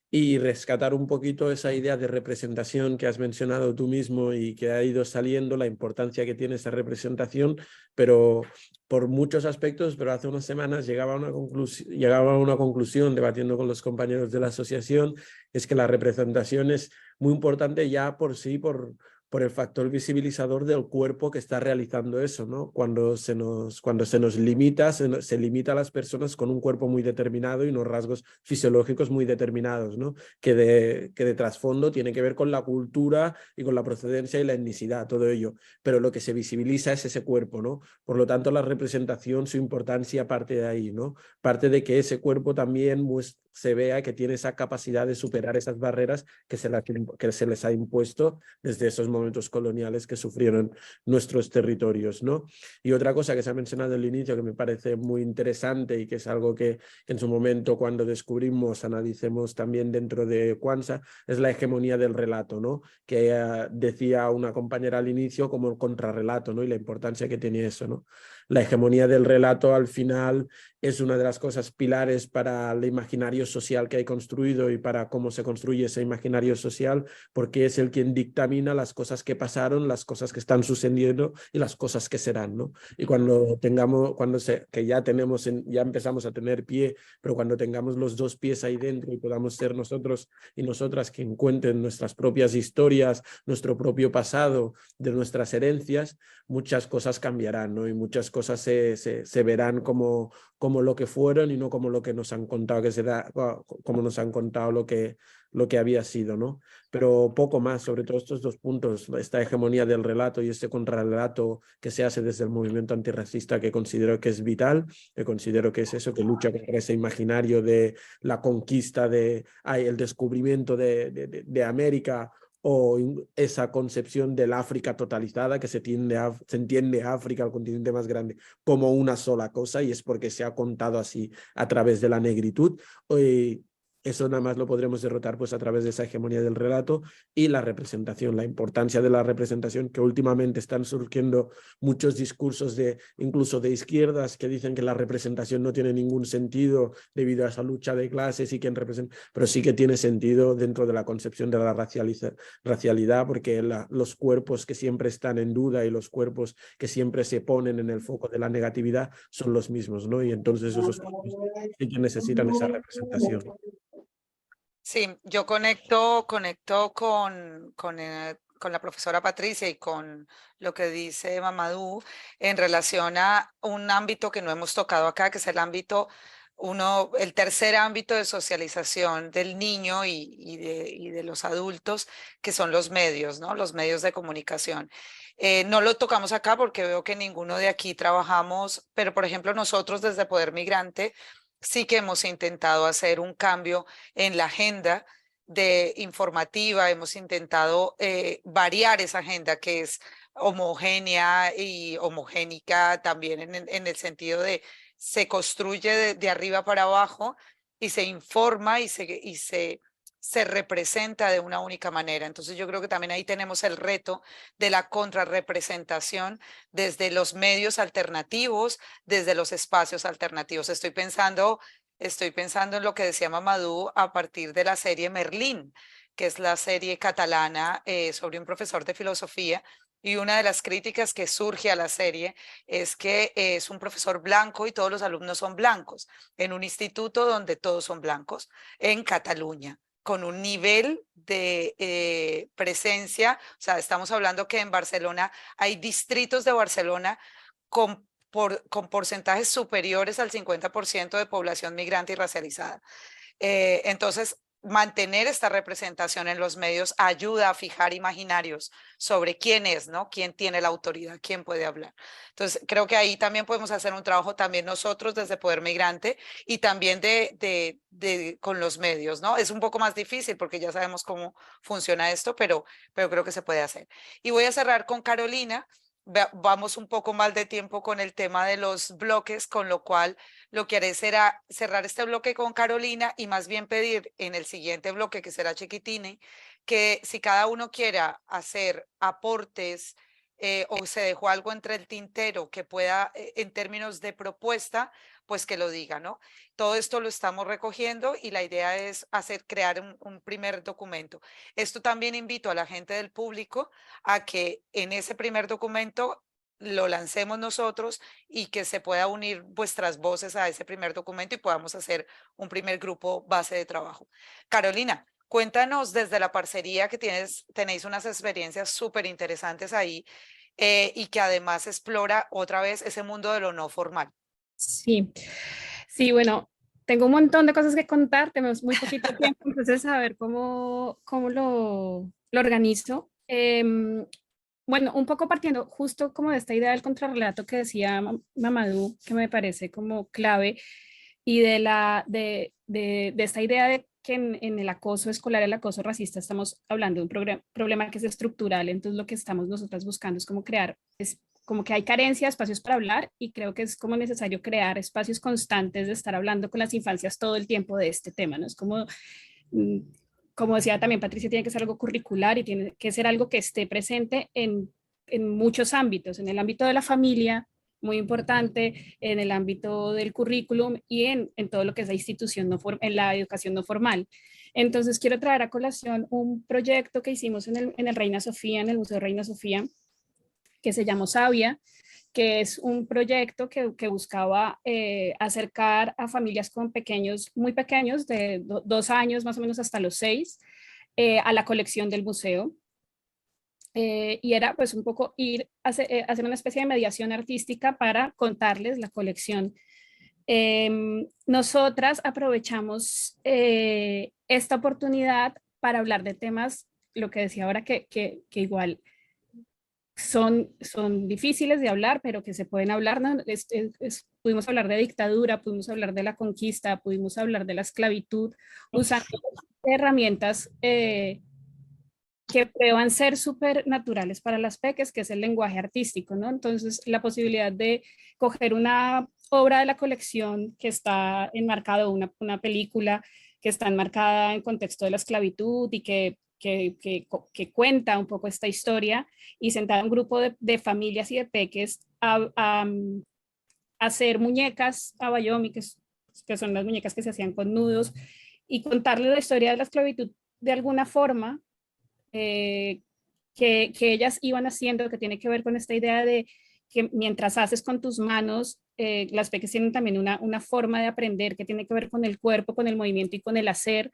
Y rescatar un poquito esa idea de representación que has mencionado tú mismo y que ha ido saliendo, la importancia que tiene esa representación, pero por muchos aspectos, pero hace unas semanas llegaba a una conclusión debatiendo con los compañeros de la asociación, es que la representación es muy importante ya por sí, por el factor visibilizador del cuerpo que está realizando eso, ¿no? Cuando se nos limita, se limita a las personas con un cuerpo muy determinado y unos rasgos fisiológicos muy determinados, ¿no? Que de trasfondo tiene que ver con la cultura y con la procedencia y la etnicidad, todo ello. Pero lo que se visibiliza es ese cuerpo, ¿no? Por lo tanto, la representación, su importancia parte de ahí, ¿no? Parte de que ese cuerpo también se vea que tiene esa capacidad de superar esas barreras que se les ha impuesto desde esos momentos coloniales que sufrieron nuestros territorios, ¿no? Y otra cosa que se ha mencionado al inicio que me parece muy interesante y que es algo que en su momento cuando descubrimos, analicemos también dentro de Kwanzaa, es la hegemonía del relato, ¿no? Que decía una compañera al inicio como el contrarrelato, ¿no? Y la importancia que tiene eso, ¿no? La hegemonía del relato al final es una de las cosas pilares para el imaginario social que hay construido y para cómo se construye ese imaginario social, porque es el quien dictamina las cosas que pasaron, las cosas que están sucediendo y las cosas que serán, ¿no? Y cuando tengamos, que ya tenemos, ya empezamos a tener pie, pero cuando tengamos los dos pies ahí dentro y podamos ser nosotros y nosotras quien cuenten nuestras propias historias, nuestro propio pasado, de nuestras herencias, muchas cosas cambiarán, ¿no? Y muchas cosas se verán como lo que fueron y no como lo que nos han contado como nos han contado lo que había sido, ¿no? Pero poco más, sobre todo estos dos puntos, esta hegemonía del relato y este contrarrelato que se hace desde el movimiento antirracista, que considero que es vital, que considero que es eso, que lucha contra ese imaginario de la conquista, el descubrimiento de América, o esa concepción del África totalizada, que se entiende África, el continente más grande, como una sola cosa, y es porque se ha contado así a través de la negritud. Eso nada más lo podremos derrotar pues a través de esa hegemonía del relato y la representación, la importancia de la representación, que últimamente están surgiendo muchos discursos incluso de izquierdas que dicen que la representación no tiene ningún sentido debido a esa lucha de clases y quien representa, pero sí que tiene sentido dentro de la concepción de la racialidad, porque los cuerpos que siempre están en duda y los cuerpos que siempre se ponen en el foco de la negatividad son los mismos, ¿no? Y entonces esos cuerpos sí que necesitan esa representación. Sí, yo conecto con la profesora Patricia y con lo que dice Mamadou en relación a un ámbito que no hemos tocado acá, que es el ámbito el tercer ámbito de socialización del niño y de los adultos, que son los medios, ¿no? Los medios de comunicación. No lo tocamos acá porque veo que ninguno de aquí trabajamos, pero por ejemplo nosotros desde Poder Migrante sí que hemos intentado hacer un cambio en la agenda informativa, hemos intentado variar esa agenda que es homogénea y homogénica también en el sentido de se construye de arriba para abajo y se informa y se representa de una única manera. Entonces yo creo que también ahí tenemos el reto de la contrarrepresentación desde los medios alternativos, desde los espacios alternativos. Estoy pensando en lo que decía Mamadou a partir de la serie Merlín, que es la serie catalana sobre un profesor de filosofía. Y una de las críticas que surge a la serie es que es un profesor blanco y todos los alumnos son blancos, en un instituto donde todos son blancos, en Cataluña, con un nivel de presencia. O sea, estamos hablando que en Barcelona hay distritos de Barcelona con porcentajes superiores al 50% de población migrante y racializada. Entonces, mantener esta representación en los medios ayuda a fijar imaginarios sobre quién es, ¿no? Quién tiene la autoridad, quién puede hablar. Entonces, creo que ahí también podemos hacer un trabajo también nosotros desde Poder Migrante y también con los medios, ¿no? Es un poco más difícil porque ya sabemos cómo funciona esto, pero creo que se puede hacer. Y voy a cerrar con Carolina. Vamos un poco mal de tiempo con el tema de los bloques, con lo cual lo que haré será cerrar este bloque con Carolina y más bien pedir en el siguiente bloque, que será Chiquitini, que si cada uno quiera hacer aportes o se dejó algo entre el tintero que pueda, en términos de propuesta, pues que lo diga, ¿no? Todo esto lo estamos recogiendo y la idea es crear un primer documento. Esto también invito a la gente del público a que en ese primer documento lo lancemos nosotros y que se pueda unir vuestras voces a ese primer documento y podamos hacer un primer grupo base de trabajo. Carolina, cuéntanos desde la parcería que tenéis unas experiencias súper interesantes ahí y que además explora otra vez ese mundo de lo no formal. Sí, sí, bueno, tengo un montón de cosas que contar, tenemos muy poquito tiempo, entonces a ver cómo lo organizo. Bueno, un poco partiendo justo como de esta idea del contrarrelato que decía Mamadou, que me parece como clave, y de esta idea de que en el acoso escolar, el acoso racista, estamos hablando de un problema que es estructural, entonces lo que estamos nosotras buscando es como como que hay carencia de espacios para hablar y creo que es como necesario crear espacios constantes de estar hablando con las infancias todo el tiempo de este tema, ¿no? Es como decía también Patricia, tiene que ser algo curricular y tiene que ser algo que esté presente en muchos ámbitos, en el ámbito de la familia, muy importante, en el ámbito del currículum y en todo lo que es la institución, en la educación no formal. Entonces quiero traer a colación un proyecto que hicimos en el Reina Sofía, en el Museo Reina Sofía, que se llamó Sabia, que es un proyecto que buscaba acercar a familias con muy pequeños, de 2 años más o menos hasta los 6, a la colección del museo. Y era pues un poco hacer una especie de mediación artística para contarles la colección. Nosotras aprovechamos esta oportunidad para hablar de temas, lo que decía ahora, que igual son difíciles de hablar, pero que se pueden hablar, ¿no? Pudimos hablar de dictadura, pudimos hablar de la conquista, pudimos hablar de la esclavitud, usando herramientas que prueban ser súper naturales para las peques, que es el lenguaje artístico, ¿no? Entonces, la posibilidad de coger una obra de la colección que está enmarcada, una película que está enmarcada en contexto de la esclavitud y que cuenta un poco esta historia y sentar a un grupo de familias y de peques a hacer muñecas abayomi, que son las muñecas que se hacían con nudos, y contarles la historia de la esclavitud de alguna forma que ellas iban haciendo, que tiene que ver con esta idea de que mientras haces con tus manos, las peques tienen también una forma de aprender que tiene que ver con el cuerpo, con el movimiento y con el hacer,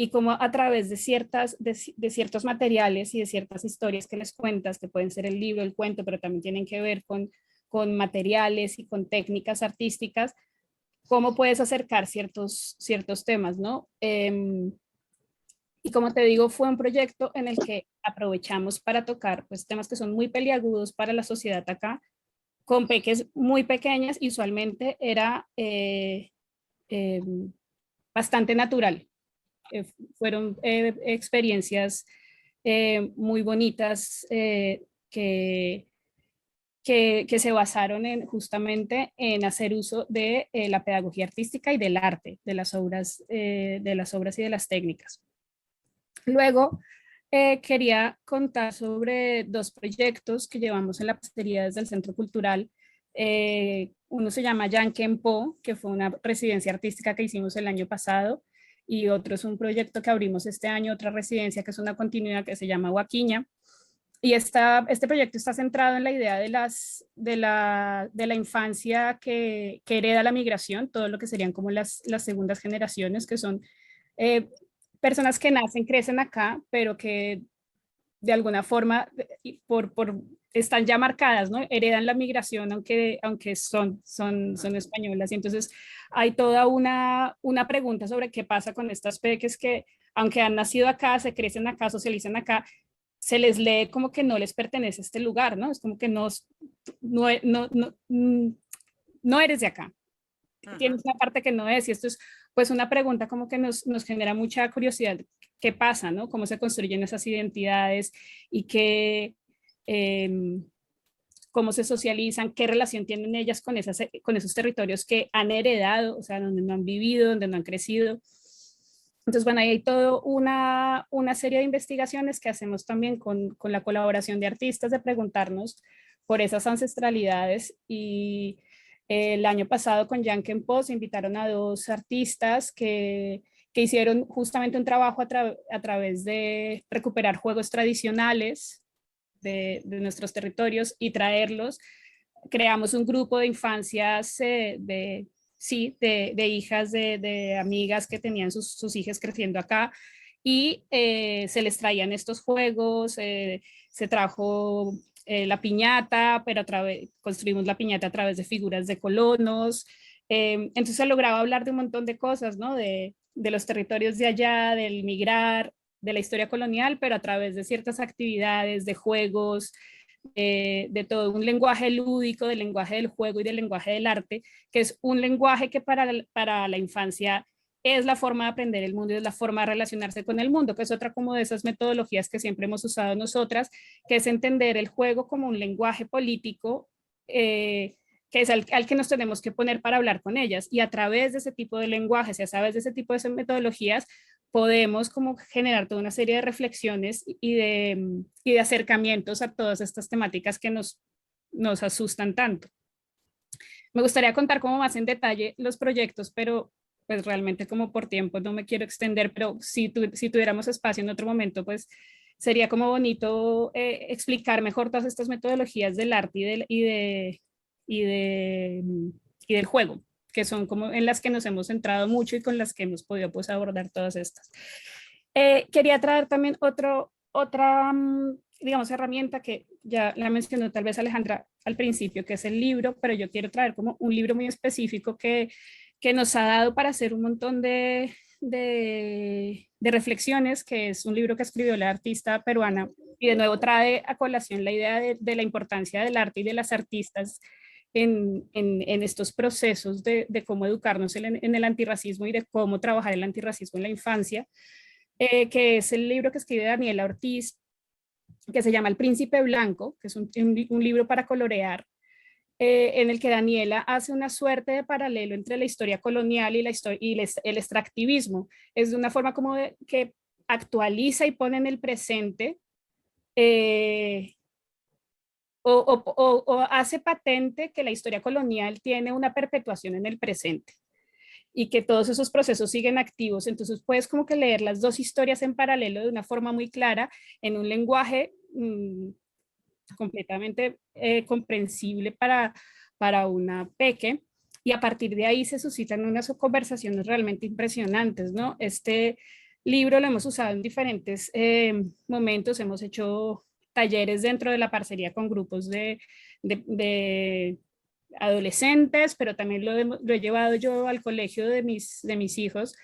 y como a través de ciertos materiales y de ciertas historias que les cuentas, que pueden ser el libro, el cuento, pero también tienen que ver con materiales y con técnicas artísticas, cómo puedes acercar ciertos temas, ¿no? Y como te digo, fue un proyecto en el que aprovechamos para tocar pues, temas que son muy peliagudos para la sociedad acá, con peques muy pequeñas, y usualmente era bastante natural. Fueron experiencias muy bonitas que se basaron justamente en hacer uso de la pedagogía artística y del arte, de las obras y de las técnicas. Luego, quería contar sobre 2 proyectos que llevamos en la parcería desde el Centro Cultural. Uno se llama Yankenpo, que fue una residencia artística que hicimos el año pasado, y otro es un proyecto que abrimos este año, otra residencia que es una continuidad que se llama Huaquiña. Y este proyecto está centrado en la idea de la infancia que hereda la migración, todo lo que serían como las segundas generaciones, que son personas que nacen, crecen acá, pero que de alguna forma están ya marcadas, ¿no? Heredan la migración, aunque son españolas. Y entonces hay toda una pregunta sobre qué pasa con estas peques que, aunque han nacido acá, se crecen acá, socializan acá, se les lee como que no les pertenece este lugar, ¿no? Es como que no eres de acá. Tienes una parte que no es, y esto es pues una pregunta como que nos genera mucha curiosidad. ¿Qué pasa, no? ¿Cómo se construyen esas identidades y cómo se socializan? ¿Qué relación tienen ellas con esos territorios que han heredado, o sea, donde no han vivido, donde no han crecido? Entonces, bueno, ahí hay toda una serie de investigaciones que hacemos también con la colaboración de artistas, de preguntarnos por esas ancestralidades. Y el año pasado con Yankenpo se invitaron a 2 artistas que hicieron justamente un trabajo a través de recuperar juegos tradicionales de nuestros territorios y traerlos. Creamos un grupo de infancias de hijas de amigas que tenían sus hijas creciendo acá, y se les traían estos juegos, se trajo la piñata, pero construimos la piñata a través de figuras de colonos. Entonces se lograba hablar de un montón de cosas, ¿no? De los territorios de allá, del migrar, de la historia colonial, pero a través de ciertas actividades, de juegos, de todo un lenguaje lúdico, del lenguaje del juego y del lenguaje del arte, que es un lenguaje que para la infancia es la forma de aprender el mundo y es la forma de relacionarse con el mundo, que es otra como de esas metodologías que siempre hemos usado nosotras, que es entender el juego como un lenguaje político, que es al que nos tenemos que poner para hablar con ellas, y a través de ese tipo de lenguajes y a través de ese tipo de metodologías podemos como generar toda una serie de reflexiones y de acercamientos a todas estas temáticas que nos asustan tanto. Me gustaría contar como más en detalle los proyectos, pero pues realmente como por tiempo no me quiero extender, pero si tuviéramos espacio en otro momento, pues sería como bonito explicar mejor todas estas metodologías del arte y del juego, que son como en las que nos hemos centrado mucho y con las que hemos podido pues abordar todas estas. Quería traer también otra, digamos, herramienta que ya la mencionó tal vez Alejandra al principio, que es el libro, pero yo quiero traer como un libro muy específico que nos ha dado para hacer un montón de reflexiones, que es un libro que escribió la artista peruana, y de nuevo trae a colación la idea de la importancia del arte y de las artistas en estos procesos de cómo educarnos en el antirracismo y de cómo trabajar el antirracismo en la infancia, que es el libro que escribe Daniela Ortiz, que se llama El Príncipe Blanco, que es un libro para colorear, en el que Daniela hace una suerte de paralelo entre la historia colonial y el extractivismo. Es de una forma como que actualiza y pone en el presente o hace patente que la historia colonial tiene una perpetuación en el presente y que todos esos procesos siguen activos. Entonces puedes como que leer las 2 historias en paralelo de una forma muy clara, en un lenguaje completamente comprensible para una peque, y a partir de ahí se suscitan unas conversaciones realmente impresionantes, ¿no? Este libro lo hemos usado en diferentes momentos, hemos hecho talleres dentro de la parcería con grupos de adolescentes, pero también lo he llevado yo al colegio de mis hijos,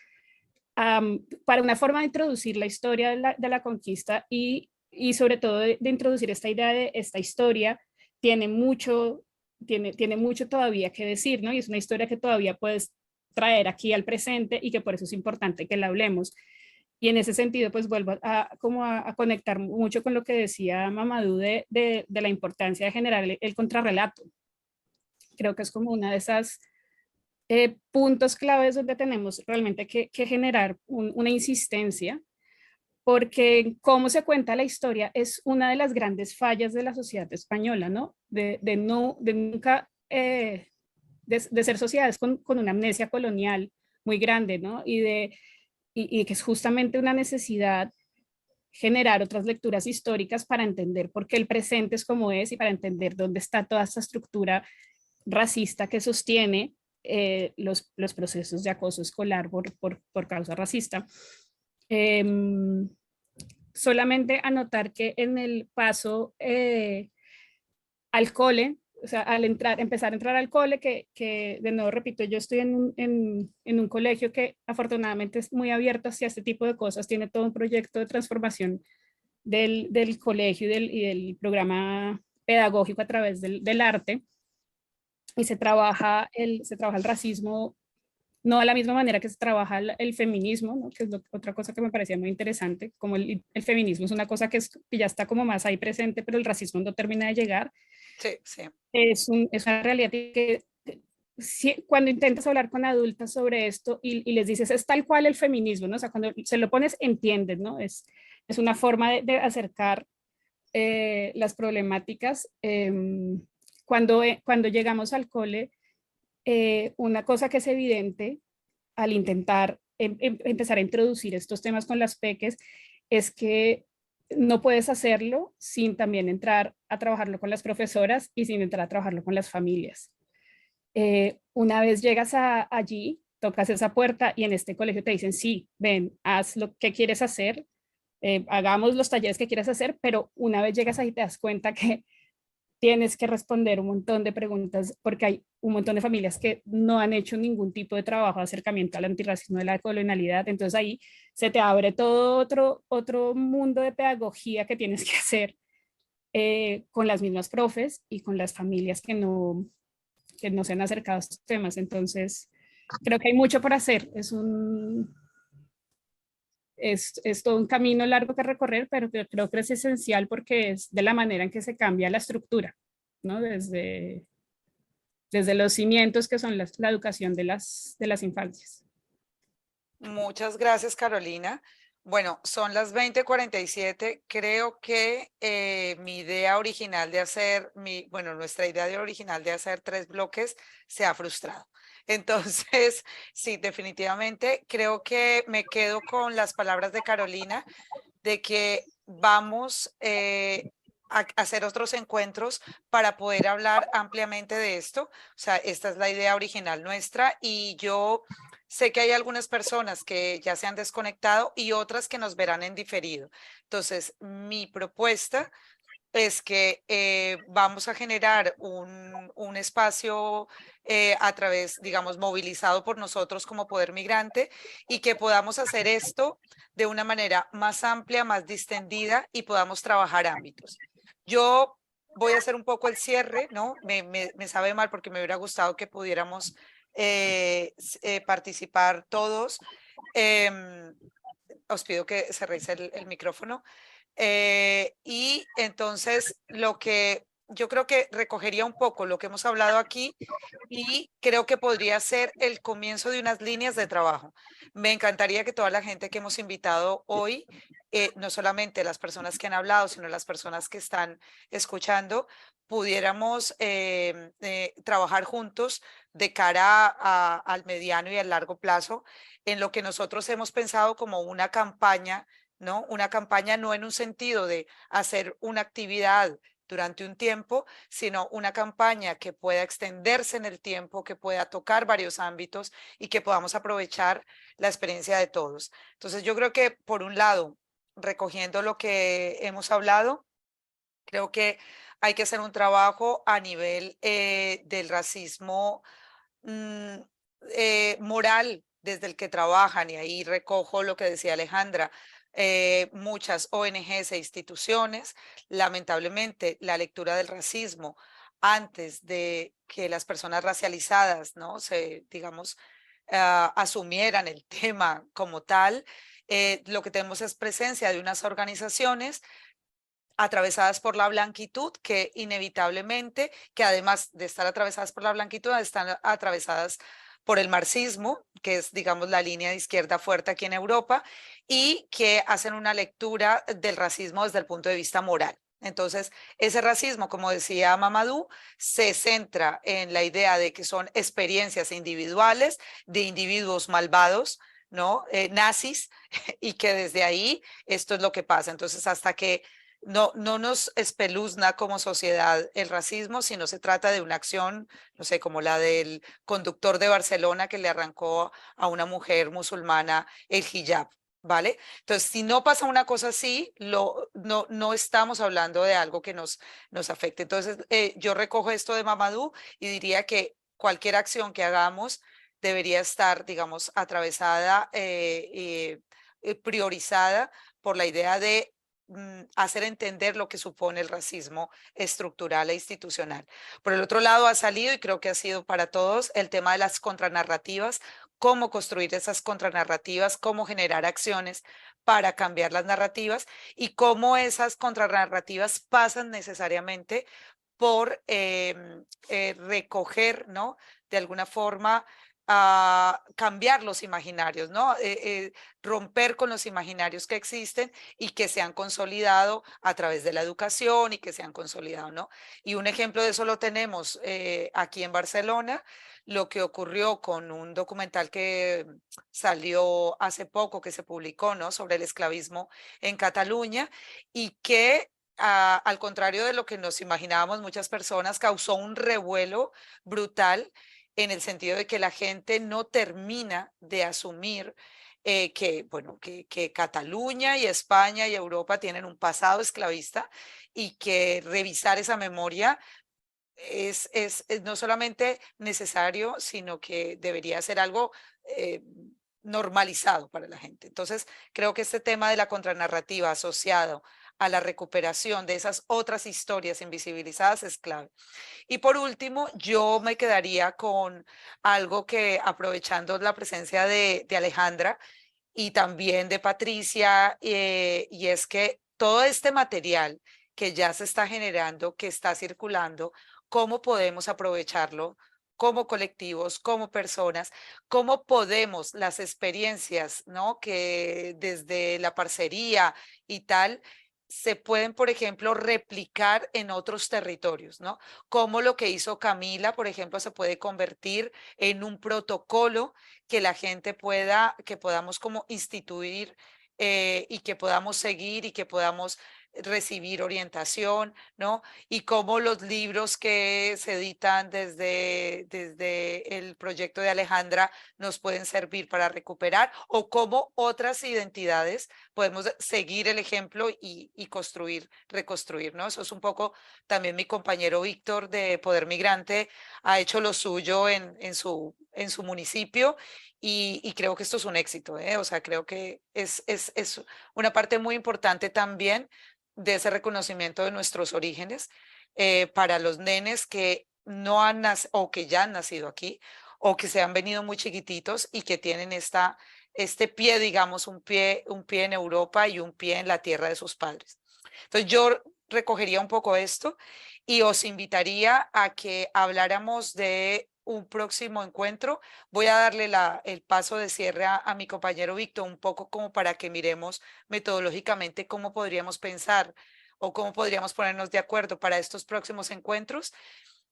para una forma de introducir la historia de la conquista y sobre todo de introducir esta idea de esta historia tiene mucho todavía que decir, ¿no? Y es una historia que todavía puedes traer aquí al presente y que por eso es importante que la hablemos. Y en ese sentido, pues vuelvo a conectar mucho con lo que decía Mamadou de la importancia de generar el contrarrelato. Creo que es como una de esas puntos claves donde tenemos realmente que generar una insistencia, porque cómo se cuenta la historia es una de las grandes fallas de la sociedad española, ¿no? De nunca, de ser sociedades con una amnesia colonial muy grande, ¿no? Y que es justamente una necesidad generar otras lecturas históricas para entender por qué el presente es como es y para entender dónde está toda esta estructura racista que sostiene los procesos de acoso escolar por causa racista. Solamente anotar que en el paso al cole, o sea, empezar a entrar al cole, que de nuevo repito, yo estoy en un colegio que afortunadamente es muy abierto hacia este tipo de cosas, tiene todo un proyecto de transformación del colegio y del programa pedagógico a través del arte, y se trabaja el racismo no de la misma manera que se trabaja el feminismo, ¿no? Que es otra cosa que me parecía muy interesante, como el feminismo es una cosa que ya está como más ahí presente, pero el racismo no termina de llegar. Sí, sí. Es una realidad que cuando intentas hablar con adultas sobre esto y les dices es tal cual el feminismo, ¿no? O sea, cuando se lo pones entiendes, ¿no? Es una forma de acercar las problemáticas. Cuando llegamos al cole, una cosa que es evidente al intentar empezar a introducir estos temas con las peques es que no puedes hacerlo sin también entrar a trabajarlo con las profesoras y sin entrar a trabajarlo con las familias. Una vez llegas allí, tocas esa puerta y en este colegio te dicen, sí, ven, haz lo que quieres hacer, hagamos los talleres que quieres hacer, pero una vez llegas ahí te das cuenta que tienes que responder un montón de preguntas porque hay un montón de familias que no han hecho ningún tipo de trabajo de acercamiento al antirracismo de la colonialidad. Entonces ahí se te abre todo otro mundo de pedagogía que tienes que hacer con las mismas profes y con las familias que no se han acercado a estos temas. Entonces creo que hay mucho por hacer. Es todo un camino largo que recorrer, pero creo que es esencial porque es de la manera en que se cambia la estructura, ¿no? Desde los cimientos que son la educación de las infancias. Muchas gracias, Carolina. Bueno, son las 20:47. Creo que mi idea original de hacer, nuestra idea original de hacer 3 bloques se ha frustrado. Entonces, sí, definitivamente creo que me quedo con las palabras de Carolina de que vamos a hacer otros encuentros para poder hablar ampliamente de esto. O sea, esta es la idea original nuestra y yo sé que hay algunas personas que ya se han desconectado y otras que nos verán en diferido. Entonces, mi propuesta es que vamos a generar un espacio a través, digamos, movilizado por nosotros como Poder Migrante y que podamos hacer esto de una manera más amplia, más distendida y podamos trabajar ámbitos. Yo voy a hacer un poco el cierre, ¿no? Me sabe mal porque me hubiera gustado que pudiéramos participar todos. Os pido que cerréis el micrófono. Y entonces lo que yo creo que recogería un poco lo que hemos hablado aquí y creo que podría ser el comienzo de unas líneas de trabajo. Me encantaría que toda la gente que hemos invitado hoy, no solamente las personas que han hablado, sino las personas que están escuchando, pudiéramos trabajar juntos de cara al mediano y al largo plazo en lo que nosotros hemos pensado como una campaña, ¿no? Una campaña no en un sentido de hacer una actividad durante un tiempo, sino una campaña que pueda extenderse en el tiempo, que pueda tocar varios ámbitos y que podamos aprovechar la experiencia de todos. Entonces yo creo que por un lado, recogiendo lo que hemos hablado, Creo que hay que hacer un trabajo a nivel del racismo moral desde el que trabajan, y ahí recojo lo que decía Alejandra. Muchas ONGs e instituciones, lamentablemente, la lectura del racismo antes de que las personas racializadas, ¿no? digamos, asumieran el tema como tal, lo que tenemos es presencia de unas organizaciones atravesadas por la blanquitud, que inevitablemente, que además de estar atravesadas por la blanquitud, están atravesadas por el marxismo, que es, digamos, la línea de izquierda fuerte aquí en Europa, y que hacen una lectura del racismo desde el punto de vista moral. Entonces, ese racismo, como decía Mamadou, se centra en la idea de que son experiencias individuales de individuos malvados, ¿no? Nazis, y que desde ahí esto es lo que pasa. Entonces, hasta que no nos espeluzna como sociedad el racismo, sino se trata de una acción, no sé, como la del conductor de Barcelona que le arrancó a una mujer musulmana el hijab, ¿vale? Entonces, si no pasa una cosa así, no estamos hablando de algo que nos afecte. Entonces, yo recojo esto de Mamadou y diría que cualquier acción que hagamos debería estar, digamos, atravesada, priorizada por la idea de hacer entender lo que supone el racismo estructural e institucional. Por el otro lado, ha salido, y creo que ha sido para todos, el tema de las contranarrativas, cómo construir esas contranarrativas, cómo generar acciones para cambiar las narrativas, y cómo esas contranarrativas pasan necesariamente por recoger, ¿no? De alguna forma, a cambiar los imaginarios, ¿no? Romper con los imaginarios que existen y que se han consolidado a través de la educación y que se han consolidado, ¿no? Y un ejemplo de eso lo tenemos aquí en Barcelona, lo que ocurrió con un documental que salió hace poco, que se publicó, ¿no? Sobre el esclavismo en Cataluña, y que al contrario de lo que nos imaginábamos muchas personas, causó un revuelo brutal, en el sentido de que la gente no termina de asumir bueno, que Cataluña y España y Europa tienen un pasado esclavista, y que revisar esa memoria es no solamente necesario, sino que debería ser algo normalizado para la gente. Entonces, creo que este tema de la contranarrativa asociado a la recuperación de esas otras historias invisibilizadas es clave. Y por último, yo me quedaría con algo que, aprovechando la presencia de Alejandra y también de Patricia, y es que todo este material que ya se está generando, que está circulando, ¿cómo podemos aprovecharlo como colectivos, como personas? ¿Cómo podemos las experiencias, ¿no? Que desde la parcería y tal se pueden, por ejemplo, replicar en otros territorios, ¿no? Cómo lo que hizo Camila, por ejemplo, se puede convertir en un protocolo que la gente pueda, que podamos como instituir, y que podamos seguir y que podamos recibir orientación, ¿no? Y cómo los libros que se editan desde el proyecto de Alejandra nos pueden servir para recuperar, o cómo otras identidades podemos seguir el ejemplo y construir, reconstruir, ¿no? Eso es un poco, también mi compañero Víctor de Poder Migrante ha hecho lo suyo en su municipio, y creo que esto es un éxito, ¿eh? O sea, creo que es una parte muy importante también de ese reconocimiento de nuestros orígenes, para los nenes que no han nacido o que ya han nacido aquí, o que se han venido muy chiquititos y que tienen este pie, digamos, un pie en Europa y un pie en la tierra de sus padres. Entonces yo recogería un poco esto y os invitaría a que habláramos de un próximo encuentro. Voy a darle el paso de cierre a mi compañero Víctor, un poco como para que miremos metodológicamente cómo podríamos pensar o cómo podríamos ponernos de acuerdo para estos próximos encuentros.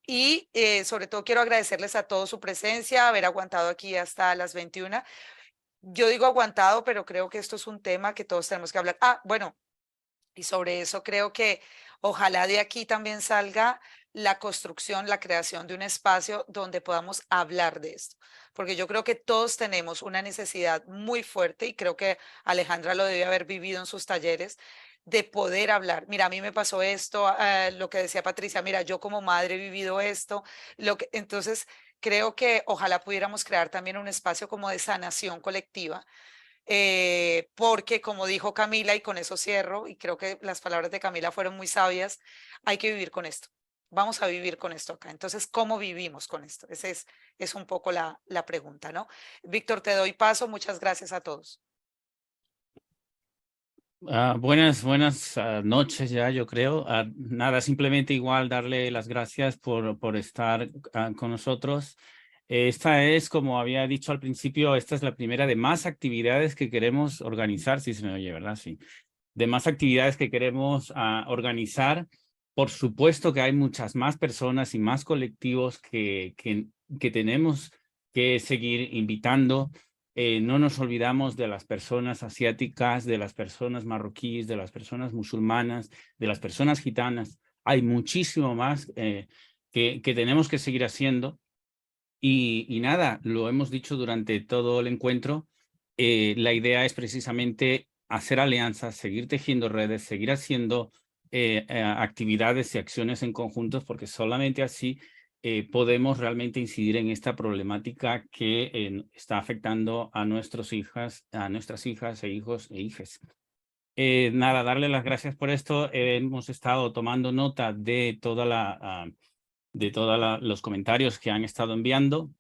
Y sobre todo quiero agradecerles a todos su presencia, haber aguantado aquí hasta las 21. Yo digo aguantado, pero creo que esto es un tema que todos tenemos que hablar. Bueno, y sobre eso creo que ojalá de aquí también salga la construcción, la creación de un espacio donde podamos hablar de esto, porque yo creo que todos tenemos una necesidad muy fuerte, y creo que Alejandra lo debe haber vivido en sus talleres, de poder hablar. Mira, a mí me pasó esto, lo que decía Patricia, mira, yo como madre he vivido esto, entonces creo que ojalá pudiéramos crear también un espacio como de sanación colectiva, porque como dijo Camila, y con eso cierro, y creo que las palabras de Camila fueron muy sabias, hay que vivir con esto. Vamos a vivir con esto acá. Entonces, ¿cómo vivimos con esto? Esa es un poco la pregunta, ¿no? Víctor, te doy paso. Muchas gracias a todos. Buenas noches ya, yo creo. Nada, simplemente igual darle las gracias por estar con nosotros. Esta es, como había dicho al principio, esta es la primera de más actividades que queremos organizar, si se me oye, ¿verdad? Sí. De más actividades que queremos organizar. Por supuesto que hay muchas más personas y más colectivos que tenemos que seguir invitando. No nos olvidamos de las personas asiáticas, de las personas marroquíes, de las personas musulmanas, de las personas gitanas. Hay muchísimo más que tenemos que seguir haciendo. Y nada, lo hemos dicho durante todo el encuentro. La idea es precisamente hacer alianzas, seguir tejiendo redes, seguir haciendo actividades y acciones en conjuntos, porque solamente así podemos realmente incidir en esta problemática que está afectando a nuestras hijas e hijos e hijas. Nada, darle las gracias por esto. Hemos estado tomando nota de todos los comentarios que han estado enviando.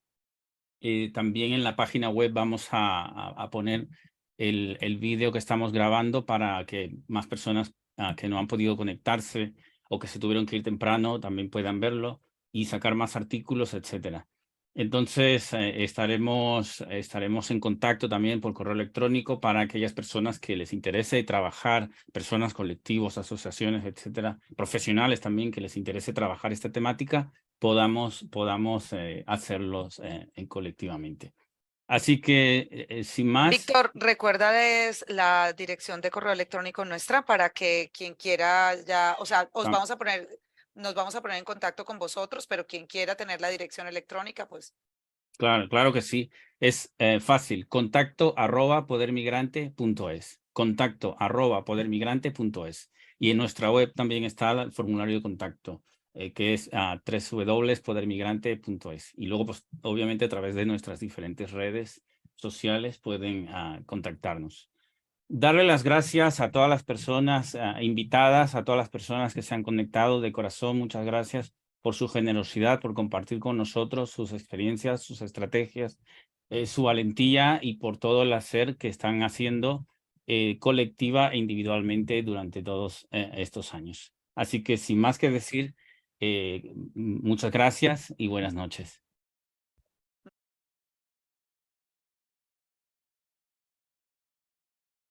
También en la página web vamos a poner el vídeo que estamos grabando para que más personas que no han podido conectarse o que se tuvieron que ir temprano también puedan verlo y sacar más artículos, etcétera. Entonces estaremos en contacto también por correo electrónico para aquellas personas que les interese trabajar, personas, colectivos, asociaciones, etcétera, profesionales también que les interese trabajar esta temática, podamos hacerlos colectivamente. Así que, sin más... Víctor, recuérdales la dirección de correo electrónico nuestra para que quien quiera ya, o sea, nos vamos a poner en contacto con vosotros, pero quien quiera tener la dirección electrónica, pues. Claro que sí. Es fácil. contacto@podermigrante.es. contacto@podermigrante.es. Y en nuestra web también está el formulario de contacto, que es www.podermigrante.es. Y luego, pues, obviamente, a través de nuestras diferentes redes sociales pueden contactarnos. Darle las gracias a todas las personas invitadas, a todas las personas que se han conectado de corazón. Muchas gracias por su generosidad, por compartir con nosotros sus experiencias, sus estrategias, su valentía y por todo el hacer que están haciendo colectiva e individualmente durante todos estos años. Así que sin más que decir, muchas gracias y buenas noches.